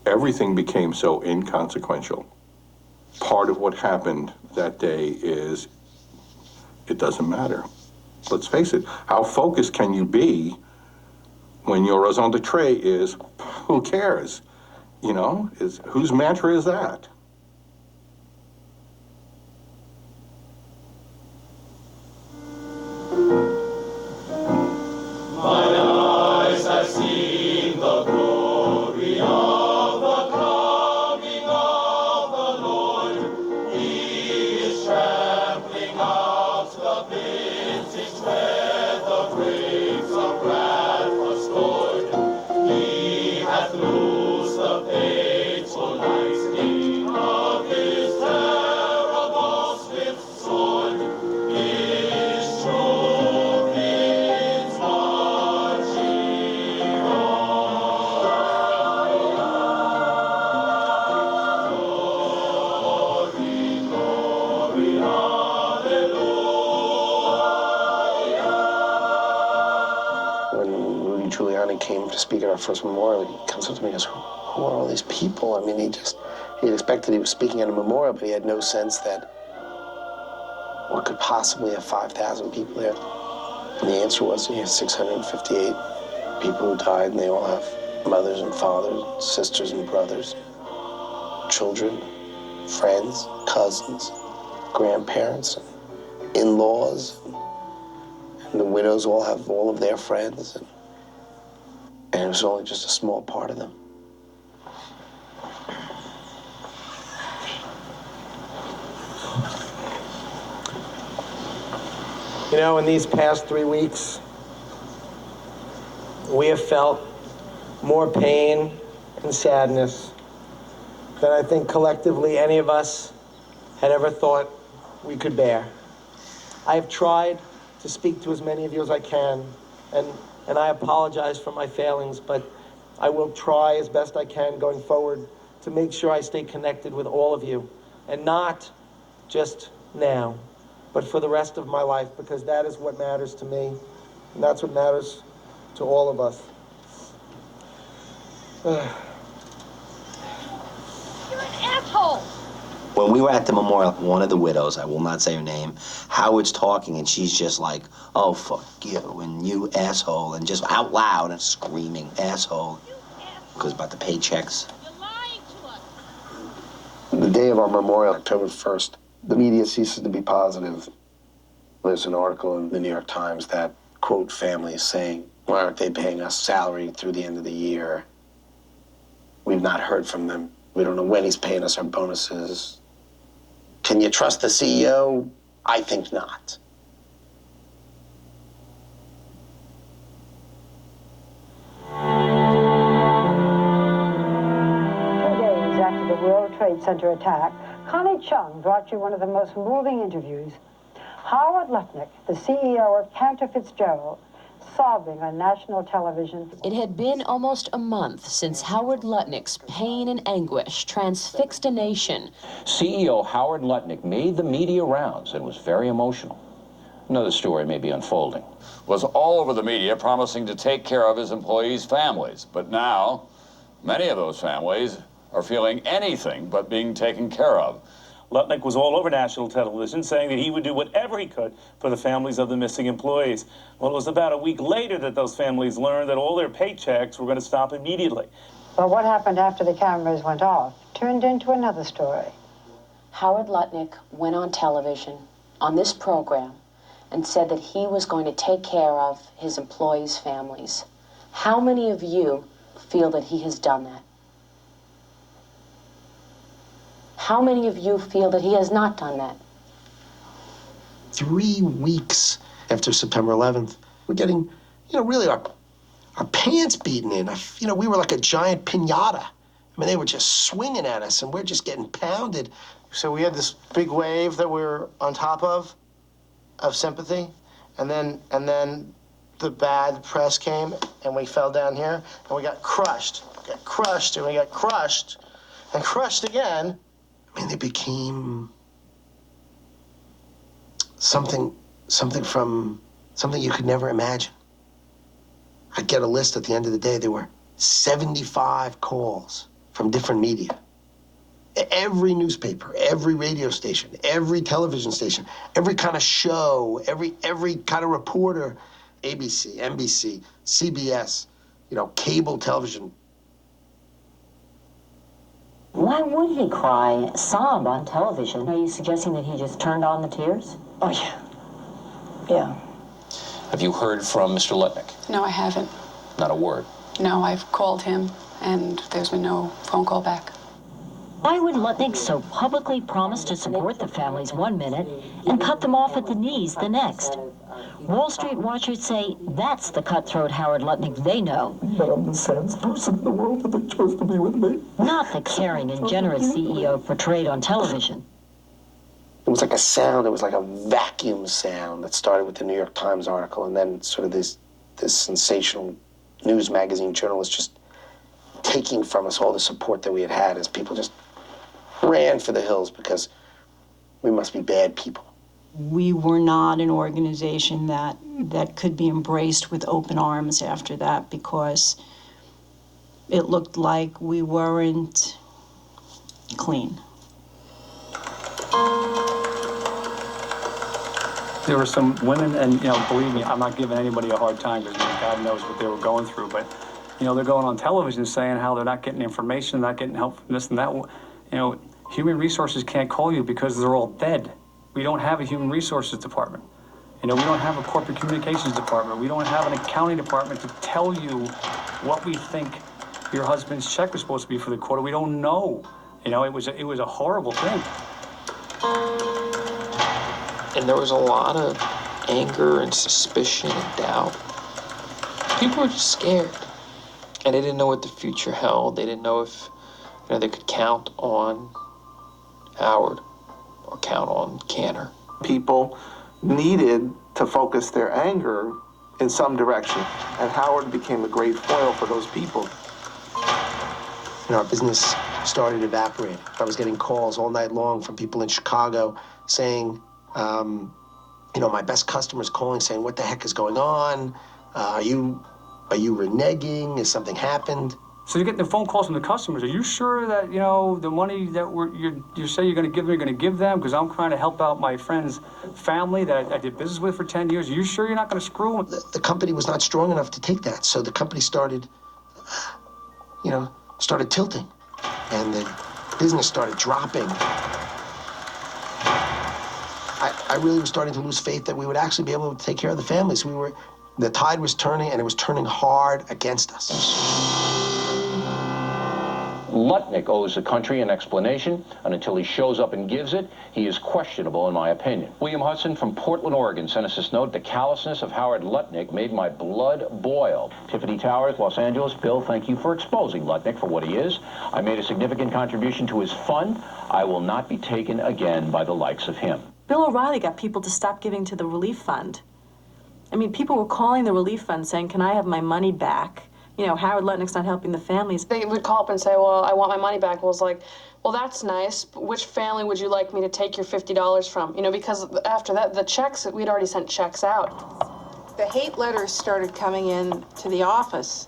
Everything became so inconsequential. Part of what happened that day is it doesn't matter. Let's face it, how focused can you be when your raison d'etre is, who cares? Whose mantra is that? My eyes have seen the glory. came to speak at our first memorial, he comes up to me and goes, who are all these people? I mean, he had expected he was speaking at a memorial, but he had no sense that what could possibly have 5,000 people there. And the answer was, he has 658 people who died, and they all have mothers and fathers, sisters and brothers, children, friends, cousins, grandparents, in-laws, and the widows all have all of their friends, and it was only just a small part of them. You know, in these past 3 weeks, we have felt more pain and sadness than I think collectively any of us had ever thought we could bear. I have tried to speak to as many of you as I can, and I apologize for my failings, but I will try as best I can going forward to make sure I stay connected with all of you, and not just now, but for the rest of my life, because that is what matters to me, and that's what matters to all of us. You're an asshole! When we were at the memorial, one of the widows, I will not say her name, Howard's talking, and she's just like, oh, fuck you, and you asshole, and just out loud and screaming, asshole, because about the paychecks. The day of our memorial, October 1st, the media ceases to be positive. There's an article in the New York Times that, quote, family is saying, why aren't they paying us salary through the end of the year? We've not heard from them. We don't know when he's paying us our bonuses. Can you trust the CEO? I think not. After the World Trade Center attack, Connie Chung brought you one of the most moving interviews. Howard Lutnick, the CEO of Cantor Fitzgerald, sobbing on national television. It had been almost a month since Howard Lutnick's pain and anguish transfixed a nation. CEO Howard Lutnick made the media rounds and was very emotional. Another story may be unfolding. Was all over the media promising to take care of his employees' families. But now, many of those families are feeling anything but being taken care of. Lutnick was all over national television saying that he would do whatever he could for the families of the missing employees. Well, it was about a week later that those families learned that all their paychecks were going to stop immediately. But what happened after the cameras went off turned into another story. Howard Lutnick went on television on this program and said that he was going to take care of his employees' families. How many of you feel that he has done that? How many of you feel that he has not done that? 3 weeks after September 11th, we're getting, really our pants beaten in. We were like a giant piñata. I mean, they were just swinging at us, and we're just getting pounded. So we had this big wave that we were on top of sympathy, and then the bad press came, and we fell down here, and we got crushed. And we got crushed, and crushed again. I mean, they became something you could never imagine. I'd get a list at the end of the day. There were 75 calls from different media. Every newspaper, every radio station, every television station, every kind of show, every kind of reporter, ABC, NBC, CBS, cable television. Why would he cry, sob on television? Are you suggesting that he just turned on the tears? Oh, yeah. Yeah. Have you heard from Mr. Lutnick? No, I haven't. Not a word. No, I've called him, and there's been no phone call back. Why would Lutnick so publicly promise to support the families one minute and cut them off at the knees the next? Wall Street watchers say that's the cutthroat Howard Lutnick they know. But I'm the saddest person in the world that they chose to be with me. Not the caring and generous CEO portrayed on television. It was like a sound. It was like a vacuum sound that started with the New York Times article, and then sort of this sensational news magazine journalist just taking from us all the support that we had had as people just ran for the hills because we must be bad people. We were not an organization that could be embraced with open arms after that, because it looked like we weren't clean. There were some women, and believe me, I'm not giving anybody a hard time because God knows what they were going through. But they're going on television saying how they're not getting information, not getting help from this and that. Human resources can't call you because they're all dead. We don't have a human resources department. We don't have a corporate communications department. We don't have an accounting department to tell you what we think your husband's check was supposed to be for the quarter. We don't know. It was a horrible thing. And there was a lot of anger and suspicion and doubt. People were just scared. And they didn't know what the future held. They didn't know if they could count on Howard or count on Cantor. People needed to focus their anger in some direction, and Howard became a great foil for those people. Our business started evaporating. I was getting calls all night long from people in Chicago saying, my best customer's calling saying, what the heck is going on? Are you reneging? Has something happened? So you're getting the phone calls from the customers. Are you sure that, the money that you say you're going to give them, you're going to give them? Because I'm trying to help out my friend's family that I did business with for 10 years. Are you sure you're not going to screw them? The company was not strong enough to take that. So the company started tilting. And the business started dropping. I really was starting to lose faith that we would actually be able to take care of the families. The tide was turning, and it was turning hard against us. Lutnick owes the country an explanation, and until he shows up and gives it, he is questionable in my opinion. William Hudson from Portland, Oregon sent us this note: the callousness of Howard Lutnick made my blood boil. Tiffany Towers, Los Angeles. Bill, thank you for exposing Lutnick for what he is. I made a significant contribution to his fund. I will not be taken again by the likes of him. Bill O'Reilly got people to stop giving to the relief fund. I mean, people were calling the relief fund saying, can I have my money back? Howard Lutnick's not helping the families. They would call up and say, well, I want my money back. Well, it's like, well, that's nice. But which family would you like me to take your $50 from? Because after that, the checks, we'd already sent checks out. The hate letters started coming in to the office.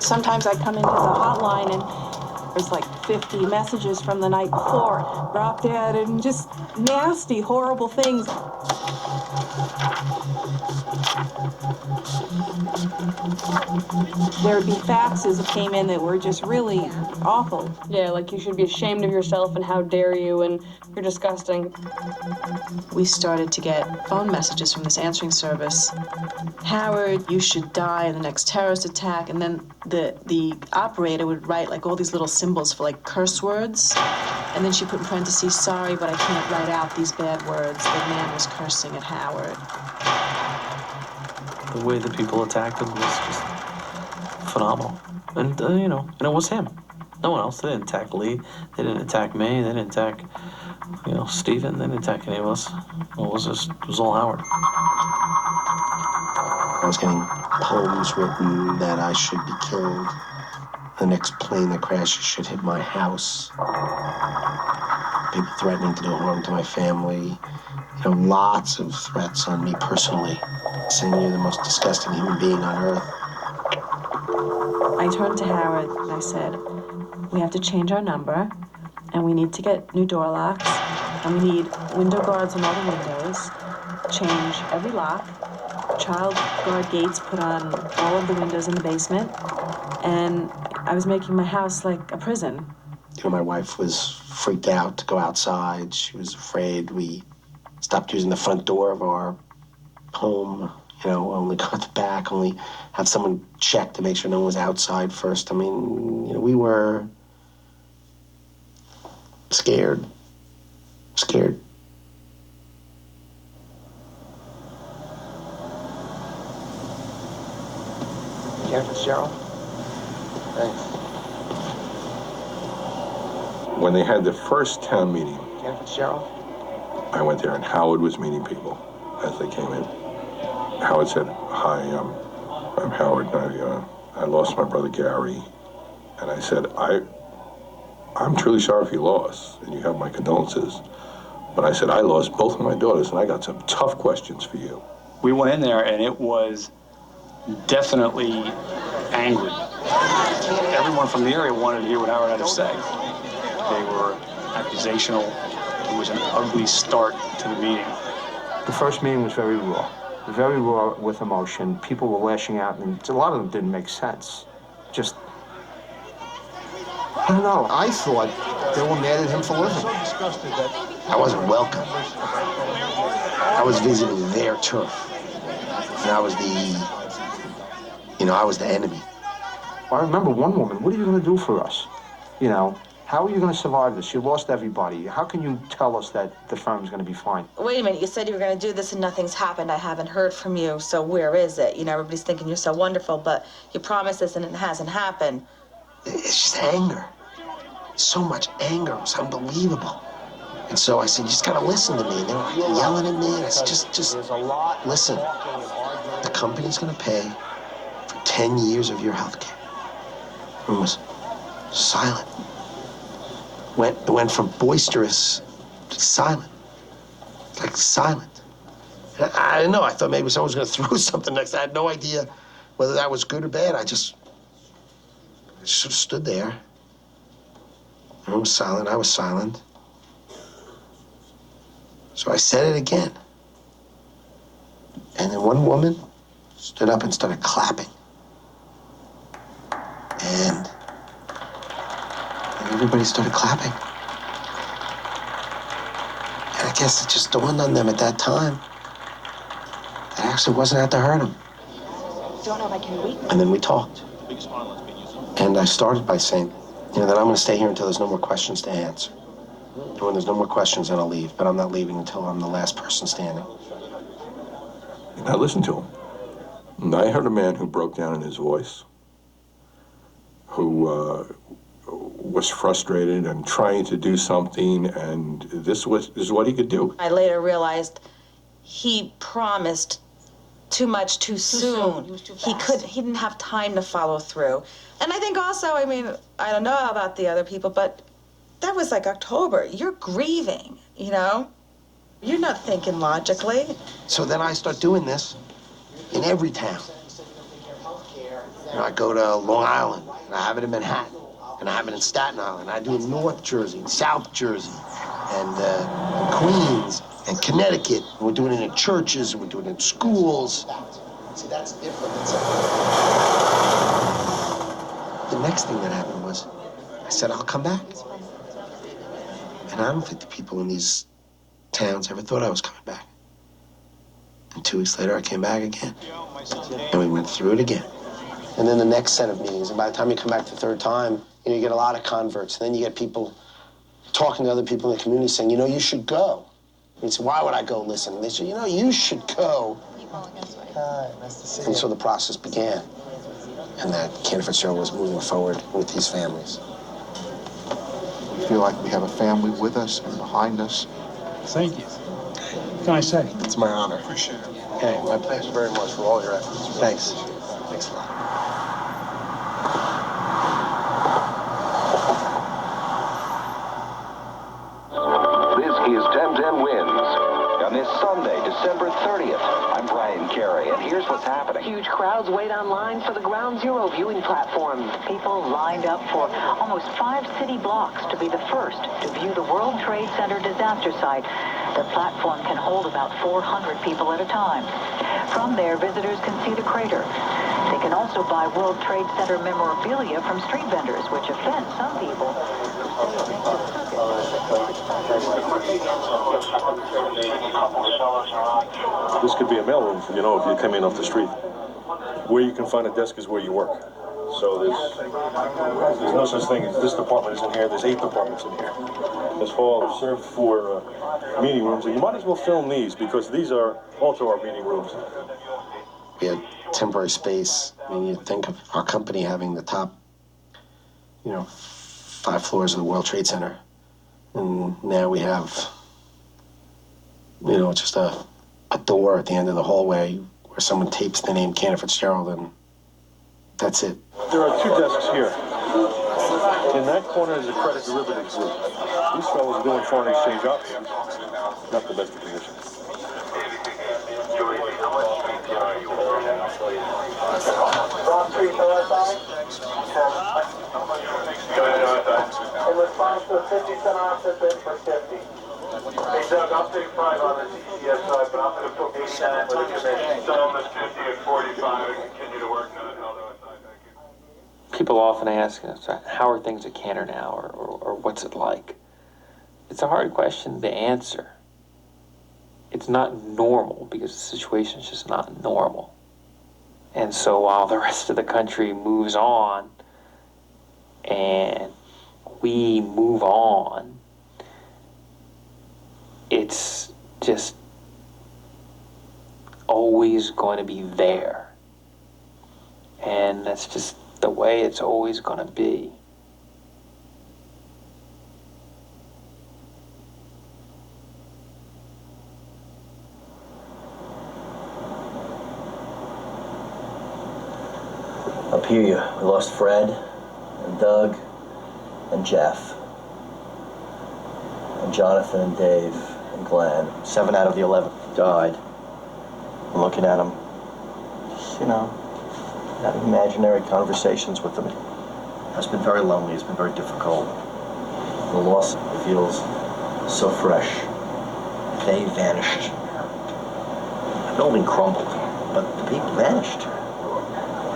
Sometimes I come into the hotline and there's like 50 messages from the night before, drop dead, and just nasty, horrible things. There would be faxes that came in that were just really awful. Yeah, like you should be ashamed of yourself and how dare you and you're disgusting. We started to get phone messages from this answering service. Howard, you should die in the next terrorist attack. And then the operator would write like all these little symbols for like curse words. And then she put in parentheses, sorry, but I can't write out these bad words. The man was cursing at Howard. The way the people attacked him was just phenomenal. And, and it was him. No one else. They didn't attack Lee. They didn't attack me. They didn't attack, Stephen. They didn't attack any of us. It was all Howard. I was getting poems written that I should be killed. The next plane that crashes should hit my house. People threatening to do harm to my family. Lots of threats on me personally, saying you're the most disgusting human being on earth. I turned to Howard and I said, we have to change our number, and we need to get new door locks, and we need window guards on all the windows, change every lock, child guard gates put on all of the windows in the basement, and I was making my house like a prison. My wife was freaked out to go outside. She was afraid. We stopped using the front door of our home, only go at the back, only have someone check to make sure no one was outside first. I mean, we were scared. Cantor Fitzgerald? Thanks. When they had the first town meeting, Cantor Fitzgerald? I went there and Howard was meeting people as they came in. Howard said, hi, I'm Howard. I lost my brother Gary. And I said, I'm truly sorry if you lost, and you have my condolences. But I said, I lost both of my daughters, and I got some tough questions for you. We went in there, and it was definitely angry. Everyone from the area wanted to hear what Howard had to say. They were accusational. It was an ugly start to the meeting. The first meeting was very raw with emotion. People were lashing out, and a lot of them didn't make sense. Just, I don't know. I thought they were mad at him for living. I wasn't welcome. I was visiting their turf. And I was the enemy. I remember one woman, what are you going to do for us? You know, how are you going to survive this? You lost everybody. How can you tell us that the firm's going to be fine? Wait a minute, you said you were going to do this and nothing's happened. I haven't heard from you, so where is it? You know, everybody's thinking you're so wonderful, but you promised this and it hasn't happened. It's just anger. So much anger. It was unbelievable. And so I said, you just got to listen to me. And they were like yelling at me. And I said, just listen. The company's going to pay for 10 years of your health care. It was silent. It went from boisterous to silent. Like silent. And I didn't know. I thought maybe someone was going to throw something next. I had no idea whether that was good or bad. I just sort of stood there. The room was silent. I was silent. So I said it again. And then one woman stood up and started clapping. And everybody started clapping. And I guess it just dawned on them at that time that I actually wasn't out to hurt them. Don't know if I can wait. And then we talked. And I started by saying, that I'm going to stay here until there's no more questions to answer. And when there's no more questions, then I'll leave. But I'm not leaving until I'm the last person standing. And I listened to him. And I heard a man who broke down in his voice, who was frustrated and trying to do something, and this is what he could do. I later realized he promised too much too soon. He was too fast. He didn't have time to follow through. And I think also, I don't know about the other people, but that was like October. You're grieving, You're not thinking logically. So then I start doing this in every town. I go to Long Island, and I have it in Manhattan, and I have it in Staten Island. I do it in North Jersey, and South Jersey, and Queens, and Connecticut. And we're doing it in churches, and we're doing it in schools. See, that's different. The next thing that happened was, I said, I'll come back. And I don't think the people in these towns ever thought I was coming back. And 2 weeks later, I came back again. And we went through it again. And then the next set of meetings, and by the time you come back the third time, you get a lot of converts. And then you get people talking to other people in the community saying, you should go. And you say, why would I go listen? And they say, you should go. And so the process began. And that Cantor Fitzgerald was moving forward with these families. We feel like we have a family with us and behind us. Thank you. What can I say? It's my honor. Appreciate it. Okay, my thanks very much for all your efforts. Thanks. Thanks a lot. This is 1010 Wins. On this Sunday, December 30th, I'm Brian Carey, and here's what's happening. Huge crowds wait online for the Ground Zero viewing platform. People lined up for almost 5 city blocks to be the first to view the World Trade Center disaster site. The platform can hold about 400 people at a time. From there, visitors can see the crater. They can also buy World Trade Center memorabilia from street vendors, which offends some people. This could be a mailroom, if you come in off the street. Where you can find a desk is where you work. So there's no such thing as this department is in here. There's 8 departments in here. This hall is served for meeting rooms, and you might as well film these because these are also our meeting rooms. We had temporary space. You think of our company having the top, 5 floors of the World Trade Center. And now we have, just a door at the end of the hallway where someone tapes the name Cantor Fitzgerald, and that's it. There are 2 desks here. In that corner is a credit derivatives group. These fellows are doing foreign exchange options. Not the best of conditions. In response to a 50-cent offset bid for 50. Hey Doug, I'll take 5 on the TCS side, but I'm going to put 89 with the commission. Settlement 50 and 45 and continue to work on it. People often ask us, how are things at Cantor now, or what's it like? It's a hard question to answer. It's not normal because the situation is just not normal. And so while the rest of the country moves on and we move on, it's just always going to be there. And that's just the way it's always going to be. Up here, we lost Fred, and Doug, and Jeff, and Jonathan, and Dave, and Glenn. 7 out of the 11 died. I'm looking at them, just, having imaginary conversations with them. It's been very lonely, it's been very difficult. The loss feels so fresh. They vanished. The building crumbled, but the people vanished.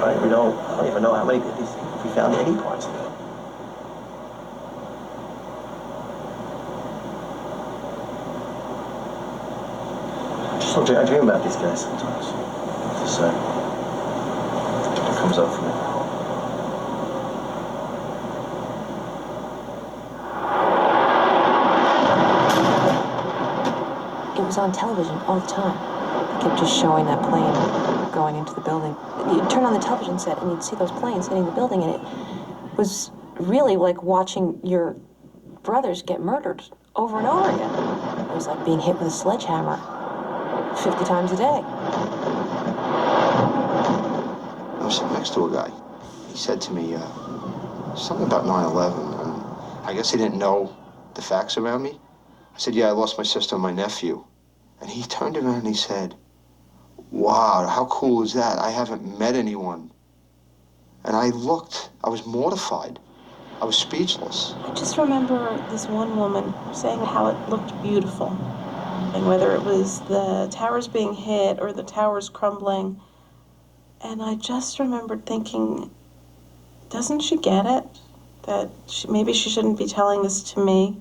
Right? I don't even know how many, if we found any parts of it. I dream about these guys sometimes. Just it comes up for me. It was on television all the time. They kept just showing that plane going into the building. You'd turn on the television set and you'd see those planes hitting the building, and it was really like watching your brothers get murdered over and over again. It was like being hit with a sledgehammer 50 times a day. I was sitting next to a guy. He said to me, something about 9/11, and I guess he didn't know the facts around me. I said, yeah, I lost my sister and my nephew. And he turned around and he said, wow, how cool is that? I haven't met anyone. And I looked, I was mortified. I was speechless. I just remember this one woman saying how it looked beautiful. And whether it was the towers being hit or the towers crumbling. And I just remembered thinking, doesn't she get it? That maybe she shouldn't be telling this to me.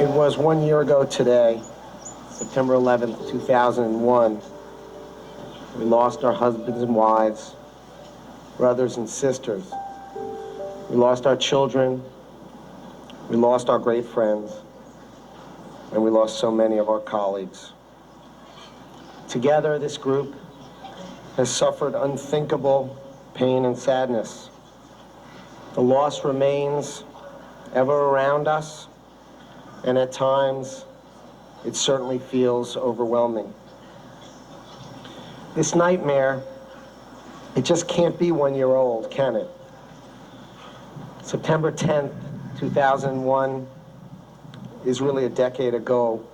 It was 1 year ago today, September 11th, 2001. We lost our husbands and wives, brothers and sisters. We lost our children. We lost our great friends. And we lost so many of our colleagues. Together, this group has suffered unthinkable pain and sadness. The loss remains ever around us, and at times, it certainly feels overwhelming. This nightmare, it just can't be 1 year old, can it? September 10th, 2001 is really a decade ago.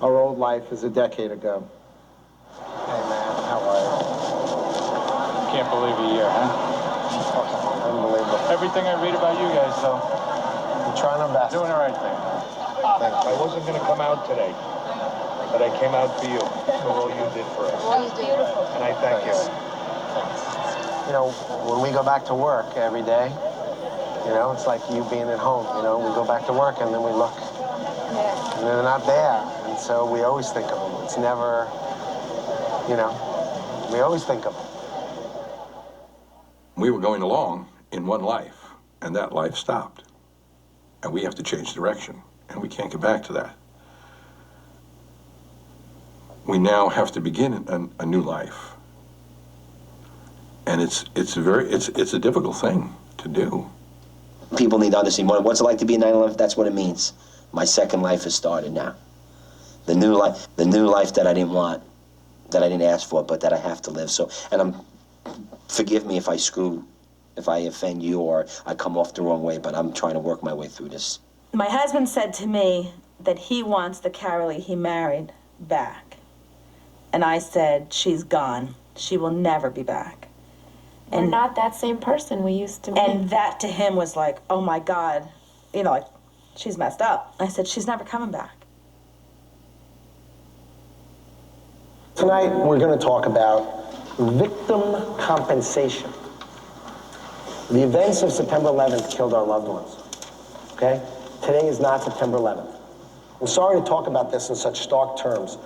Our old life is a decade ago. Hey man, how are you? Can't believe a year, huh? Unbelievable. Everything I read about you guys, though. We're trying our best. Doing the right thing. I wasn't going to come out today, but I came out for you, for all you did for us. That was beautiful. And I thank you. You know, when we go back to work every day, it's like you being at home. We go back to work and then we look, and they're not there. And so we always think of them. It's never, we always think of them. We were going along in one life, and that life stopped. And we have to change direction, and we can't get back to that. We now have to begin a new life. And it's a difficult thing to do. People need to understand what's it like to be 9/11. That's what it means. My second life has started now. The new life that I didn't want, that I didn't ask for, but that I have to live. So, and forgive me if I offend you or I come off the wrong way, but I'm trying to work my way through this. My husband said to me that he wants the Carolee he married back. And I said, she's gone. She will never be back. We're not that same person we used to be. And that to him was like, oh my God, you know, like, she's messed up. I said, she's never coming back. Tonight, we're going to talk about victim compensation. The events of September 11th killed our loved ones, okay? Today is not September 11th. I'm sorry to talk about this in such stark terms.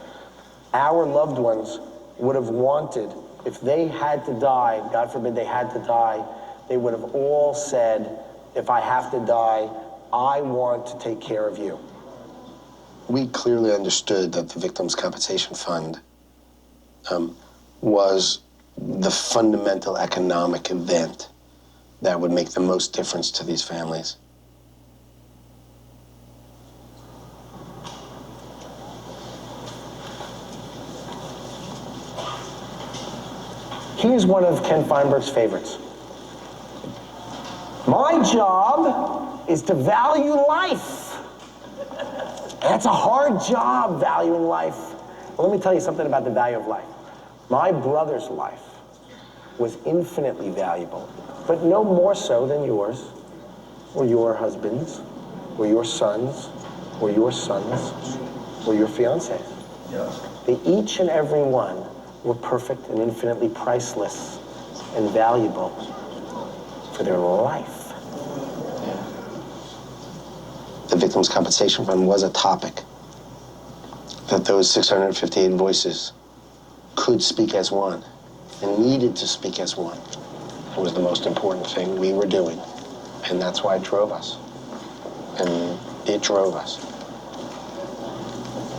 Our loved ones would have wanted, if they had to die, God forbid they had to die, they would have all said, if I have to die, I want to take care of you. We clearly understood that the Victims' Compensation Fund was the fundamental economic event that would make the most difference to these families. Here's one of Ken Feinberg's favorites. My job is to value life. That's a hard job, valuing life. Well, let me tell you something about the value of life. My brother's life was infinitely valuable, but no more so than yours, or your husband's, or your son's, or your son's, or your fiance's. They each and every one were perfect and infinitely priceless and valuable for their life. The Victims' Compensation Fund was a topic that those 658 voices could speak as one and needed to speak as one. It was the most important thing we were doing, and that's why it drove us. And it drove us.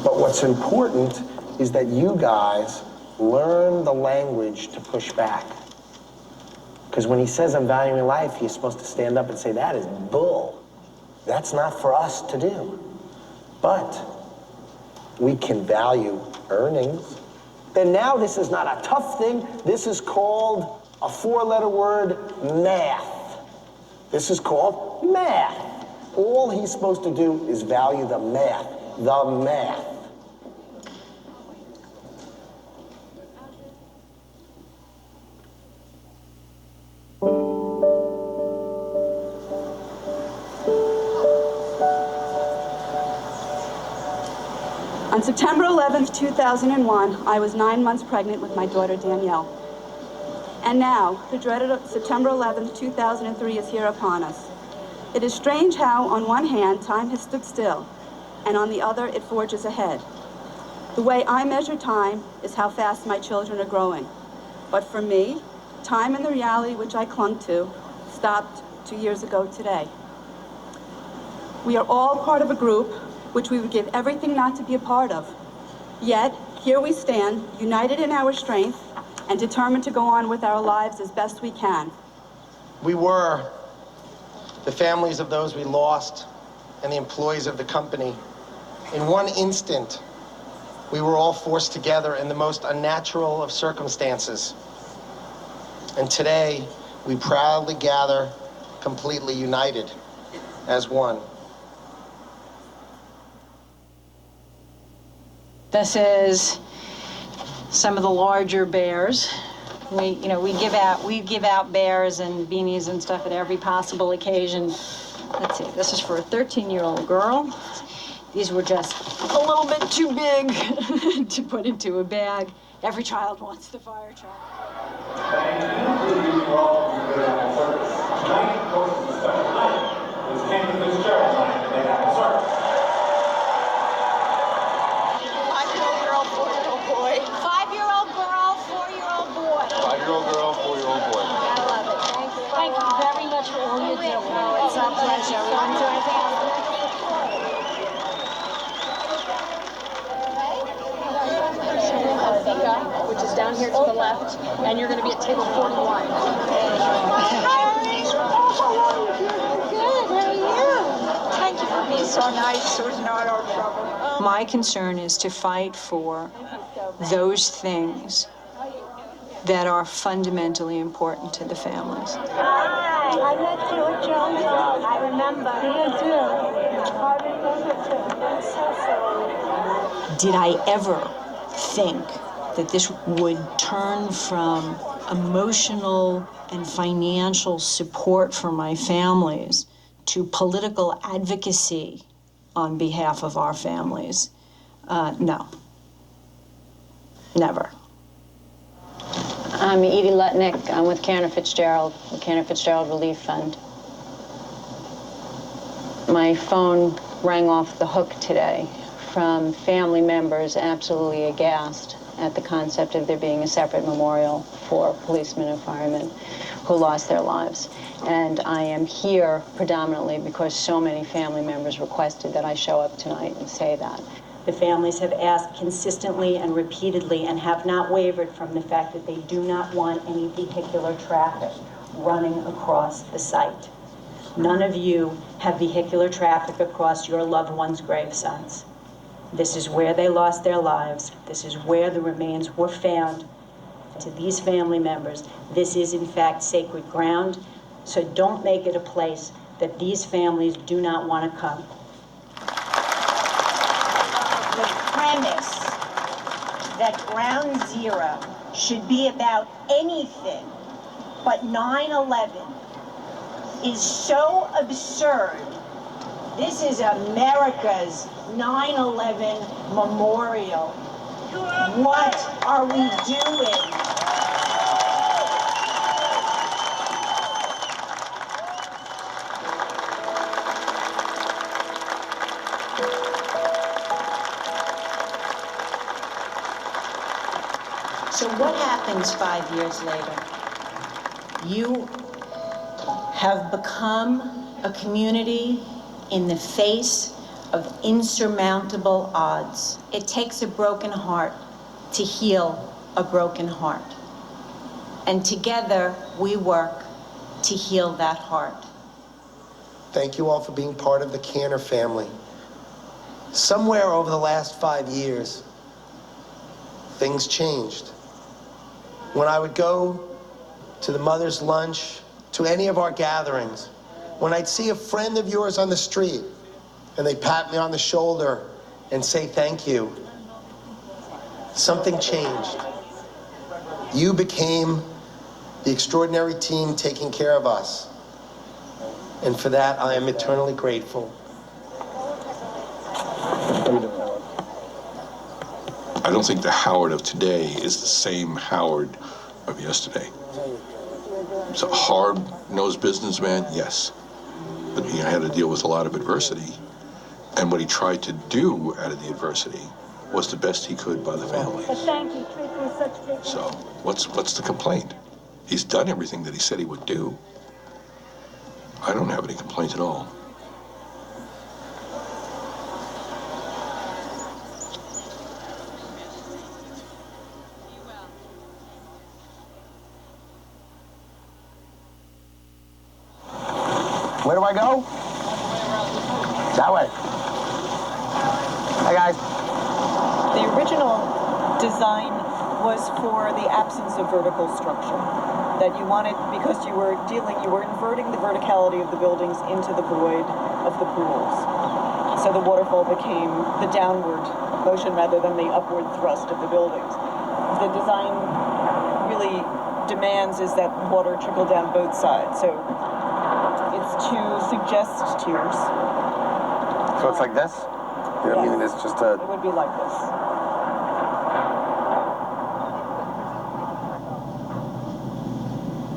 But what's important is that you guys learn the language to push back. Because when he says I'm valuing life, he's supposed to stand up and say, that is bull. That's not for us to do. But we can value earnings. Then now this is not a tough thing. This is called a four-letter word, math. This is called math. All he's supposed to do is value the math. The math. On September 11th, 2001, I was 9 months pregnant with my daughter, Danielle. And now, the dreaded September 11th, 2003 is here upon us. It is strange how, on one hand, time has stood still, and on the other, it forges ahead. The way I measure time is how fast my children are growing. But for me, time and the reality which I clung to stopped 2 years ago today. We are all part of a group which we would give everything not to be a part of. Yet, here we stand, united in our strength, and determined to go on with our lives as best we can. We were the families of those we lost and the employees of the company. In one instant, we were all forced together in the most unnatural of circumstances. And today, we proudly gather completely united as one. This is some of the larger bears. We give out bears and beanies and stuff at every possible occasion. Let's see, this is for a 13-year-old girl. These were just a little bit too big to put into a bag. Every child wants the fire truck. Thank you for all of your good service. Tonight, of course, is a special night. It's Cantor Fitzgerald night at the Apple Circus. 5-year-old girl, 4-year-old boy. 5-year-old girl, 4-year-old boy. 5-year-old girl, 4-year-old boy. I love it. Thank you. Thank you very much for all you do. Oh, it's our pleasure. We want to do anything else. Which is down here to the left, and you're going to be at table 41. Good. How are you? Thank you for being so so nice. It was not our trouble. My concern is to fight for those things that are fundamentally important to the families. Hi, I met George Jones. I remember. Did I ever think that this would turn from emotional and financial support for my families to political advocacy on behalf of our families? No. Never. I'm Edie Lutnick. I'm with Cantor Fitzgerald, the Cantor Fitzgerald Relief Fund. My phone rang off the hook today from family members absolutely aghast at the concept of there being a separate memorial for policemen and firemen who lost their lives. And I am here predominantly because so many family members requested that I show up tonight and say that. The families have asked consistently and repeatedly and have not wavered from the fact that they do not want any vehicular traffic running across the site. None of you have vehicular traffic across your loved ones' gravesites. This is where they lost their lives. This is where the remains were found. To these family members, this is in fact sacred ground, so don't make it a place that these families do not want to come. The premise that Ground Zero should be about anything but 9/11 is so absurd. This is America's 9/11 memorial. What are we doing? So what happens 5 years later? You have become a community in the face of insurmountable odds. It takes a broken heart to heal a broken heart. And together we work to heal that heart. Thank you all for being part of the Cantor family. Somewhere over the last 5 years, things changed. When I would go to the mother's lunch, to any of our gatherings, when I'd see a friend of yours on the street and they pat me on the shoulder and say thank you, something changed. You became the extraordinary team taking care of us. And for that, I am eternally grateful. I don't think the Howard of today is the same Howard of yesterday. He's a hard-nosed businessman, yes, but he had to deal with a lot of adversity. And what he tried to do out of the adversity was the best he could by the family. But thank you, treat me such good. So what's the complaint? He's done everything that he said he would do. I don't have any complaints at all. Where do I go? That way. Hi, guys. The original design was for the absence of vertical structure. That you wanted, because you were inverting the verticality of the buildings into the void of the pools. So the waterfall became the downward motion rather than the upward thrust of the buildings. The design really demands is that water trickle down both sides. So it's to suggest tiers. So it's like this? Yes. I mean, it's just a... It would be like this.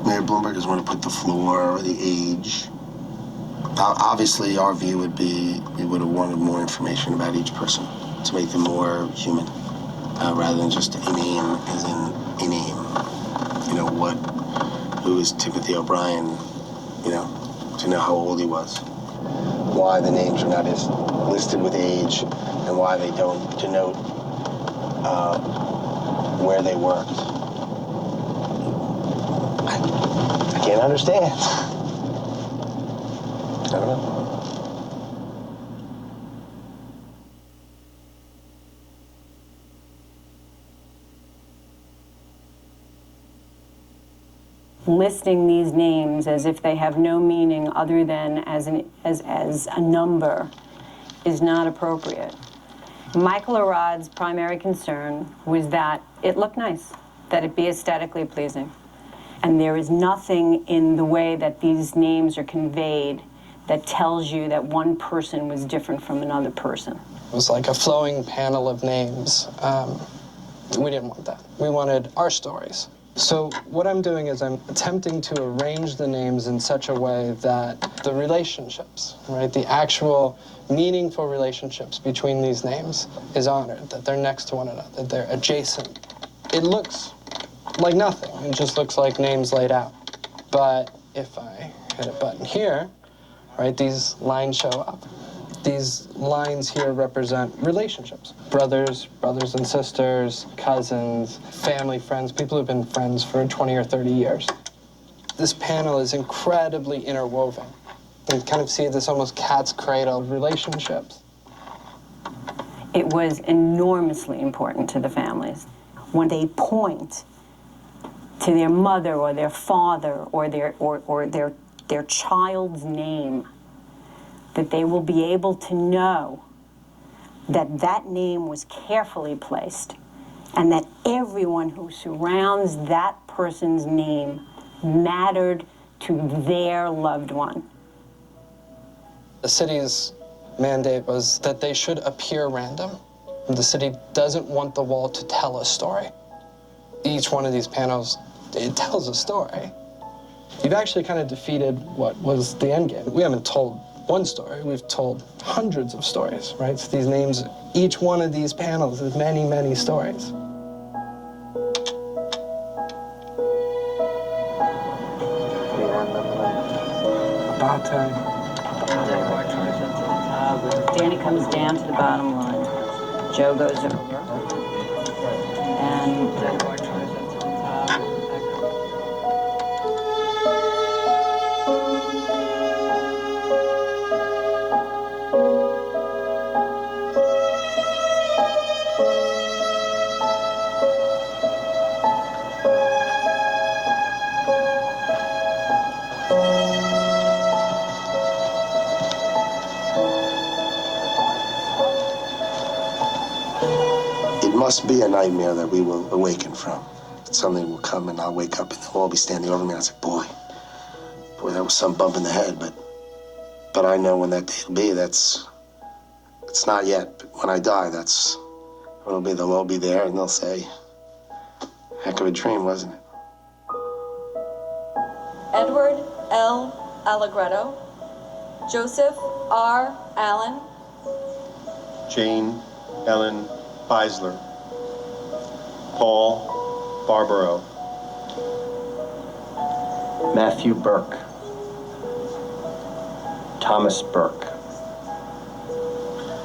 Mayor Bloomberg doesn't want to put the floor or the age. Obviously, our view would be we would have wanted more information about each person to make them more human, rather than just a name as in a name. You know, who is Timothy O'Brien, to know how old he was. Why the names are not as listed with age, and why they don't denote where they worked. I can't understand. I don't know. listing these names as if they have no meaning other than as a number is not appropriate. Michael Arad's primary concern was that it looked nice, that it be aesthetically pleasing. And there is nothing in the way that these names are conveyed that tells you that one person was different from another person. It was like a flowing panel of names. We didn't want that. We wanted our stories. So what I'm doing is I'm attempting to arrange the names in such a way that the relationships, right, the actual meaningful relationships between these names is honored, that they're next to one another, that they're adjacent. It looks like nothing. It just looks like names laid out. But if I hit a button here, right, these lines show up. These lines here represent relationships. Brothers and sisters, cousins, family, friends, people who've been friends for 20 or 30 years. This panel is incredibly interwoven. You can kind of see this almost cat's cradle of relationships. It was enormously important to the families. When they point to their mother or their father or their child's name, that they will be able to know that that name was carefully placed and that everyone who surrounds that person's name mattered to their loved one. The city's mandate was that they should appear random. The city doesn't want the wall to tell a story. Each one of these panels, it tells a story. You've actually kind of defeated what was the end game. We haven't told one story, we've told hundreds of stories, right? So these names, each one of these panels is many, many stories. About time. Danny comes down to the bottom line. Joe goes over. And It must be a nightmare that we will awaken from. Something will come and I'll wake up and they'll all be standing over me and I'll say, boy, that was some bump in the head, but I know when that day will be, it's not yet, but when I die, that's when it'll be. They'll all be there and they'll say, heck of a dream, wasn't it? Edward L. Allegretto, Joseph R. Allen, Jane Ellen Beisler, Paul Barbaro, Matthew Burke, Thomas Burke,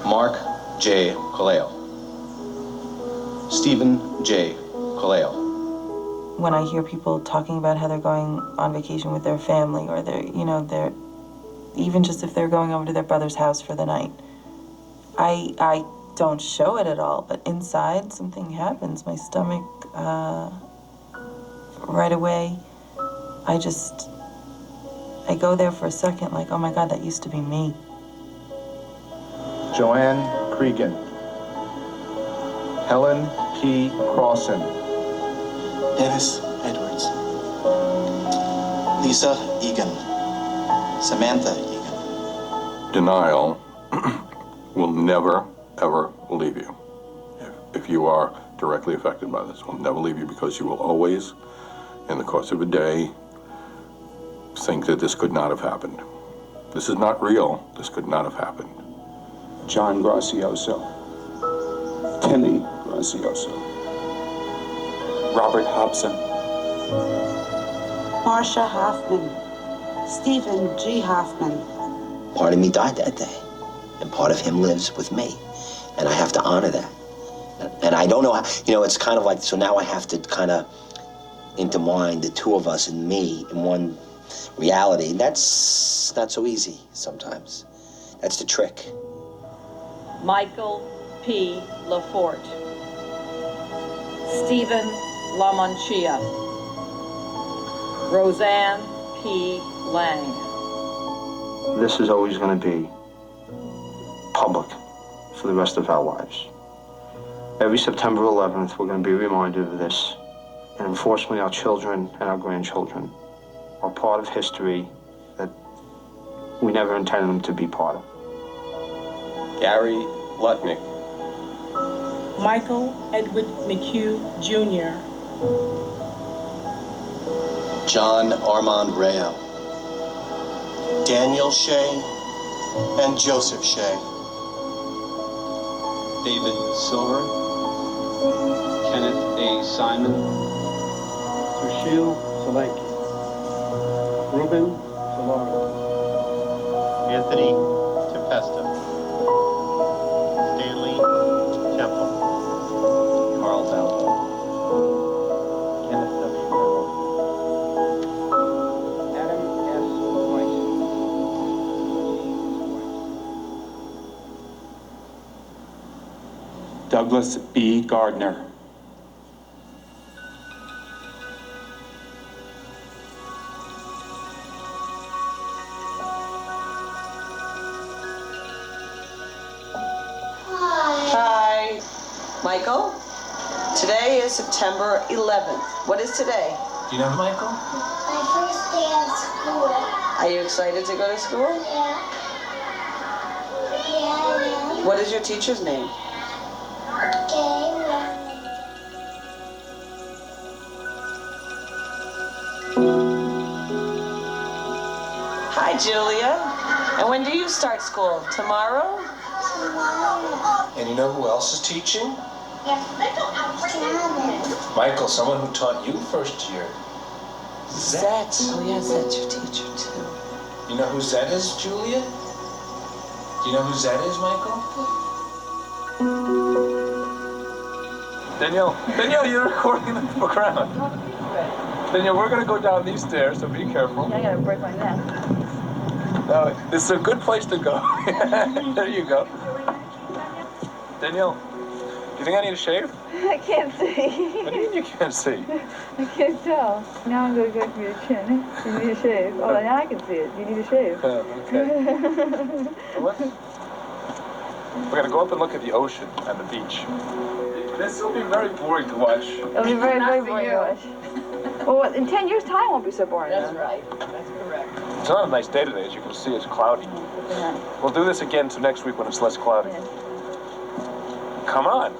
Mark J. Coleo, Stephen J. Coleo. When I hear people talking about how they're going on vacation with their family or they're even just if they're going over to their brother's house for the night, I don't show it at all, but inside something happens. My stomach, right away, I go there for a second like, oh my God, that used to be me. Joanne Cregan, Helen P. Crossan, Dennis Edwards, Lisa Egan, Samantha Egan. Denial will never, ever leave you. If you are directly affected by this, will never leave you because you will always, in the course of a day, think that this could not have happened. This is not real. This could not have happened. John Gracioso, Timmy Gracioso, Robert Hobson, Marcia Hoffman, Stephen G. Hoffman. Part of me died that day, and part of him lives with me, and I have to honor that. And I don't know how, it's kind of like, so now I have to kind of intertwine the two of us and me in one reality. That's not so easy sometimes. That's the trick. Michael P. Lafort, Stephen LaManchia, Roseanne P. Lang. This is always going to be public for the rest of our lives. Every September 11th, we're going to be reminded of this. And unfortunately, our children and our grandchildren are part of history that we never intended them to be part of. Gary Lutnick. Michael Edward McHugh Jr. John Armand Rayo. Daniel Shea and Joseph Shea. David Silver, Kenneth A. Simon, Sushil Solanki, Ruben Solaro, Anthony Tempesta, Stanley Temple, Carl Baldo. Kenneth W. Carroll, Adam S. Weiss. Douglas B. Gardner. Hi. Michael, today is September 11th. What is today? Do you know Michael? My first day of school. Are you excited to go to school? Yeah. Yeah, What is your teacher's name? Hi, Julia. And when do you start school? Tomorrow? And you know who else is teaching? Michael, someone who taught you first year. Zet. Oh, yes, that's your teacher, too. You know who Zed is, Julia? Do you know who Zed is, Michael? Danielle, you're recording in the background. Danielle, we're gonna go down these stairs, so be careful. I gotta break my neck. No, this is a good place to go. There you go. Danielle, do you think I need a shave? I can't see. What do you mean you can't see? I can't tell. Now I'm gonna go for your chin. You need a shave. Oh, now I can see it. You need a shave. Okay. We're gonna go up and look at the ocean and the beach. This will be very boring to watch. It'll be very, very boring to watch. Well, in 10 years' time, it won't be so boring. That's right. That's correct. It's not a nice day today, as you can see. It's cloudy. Yeah. We'll do this again next week when it's less cloudy. Yeah. Come on.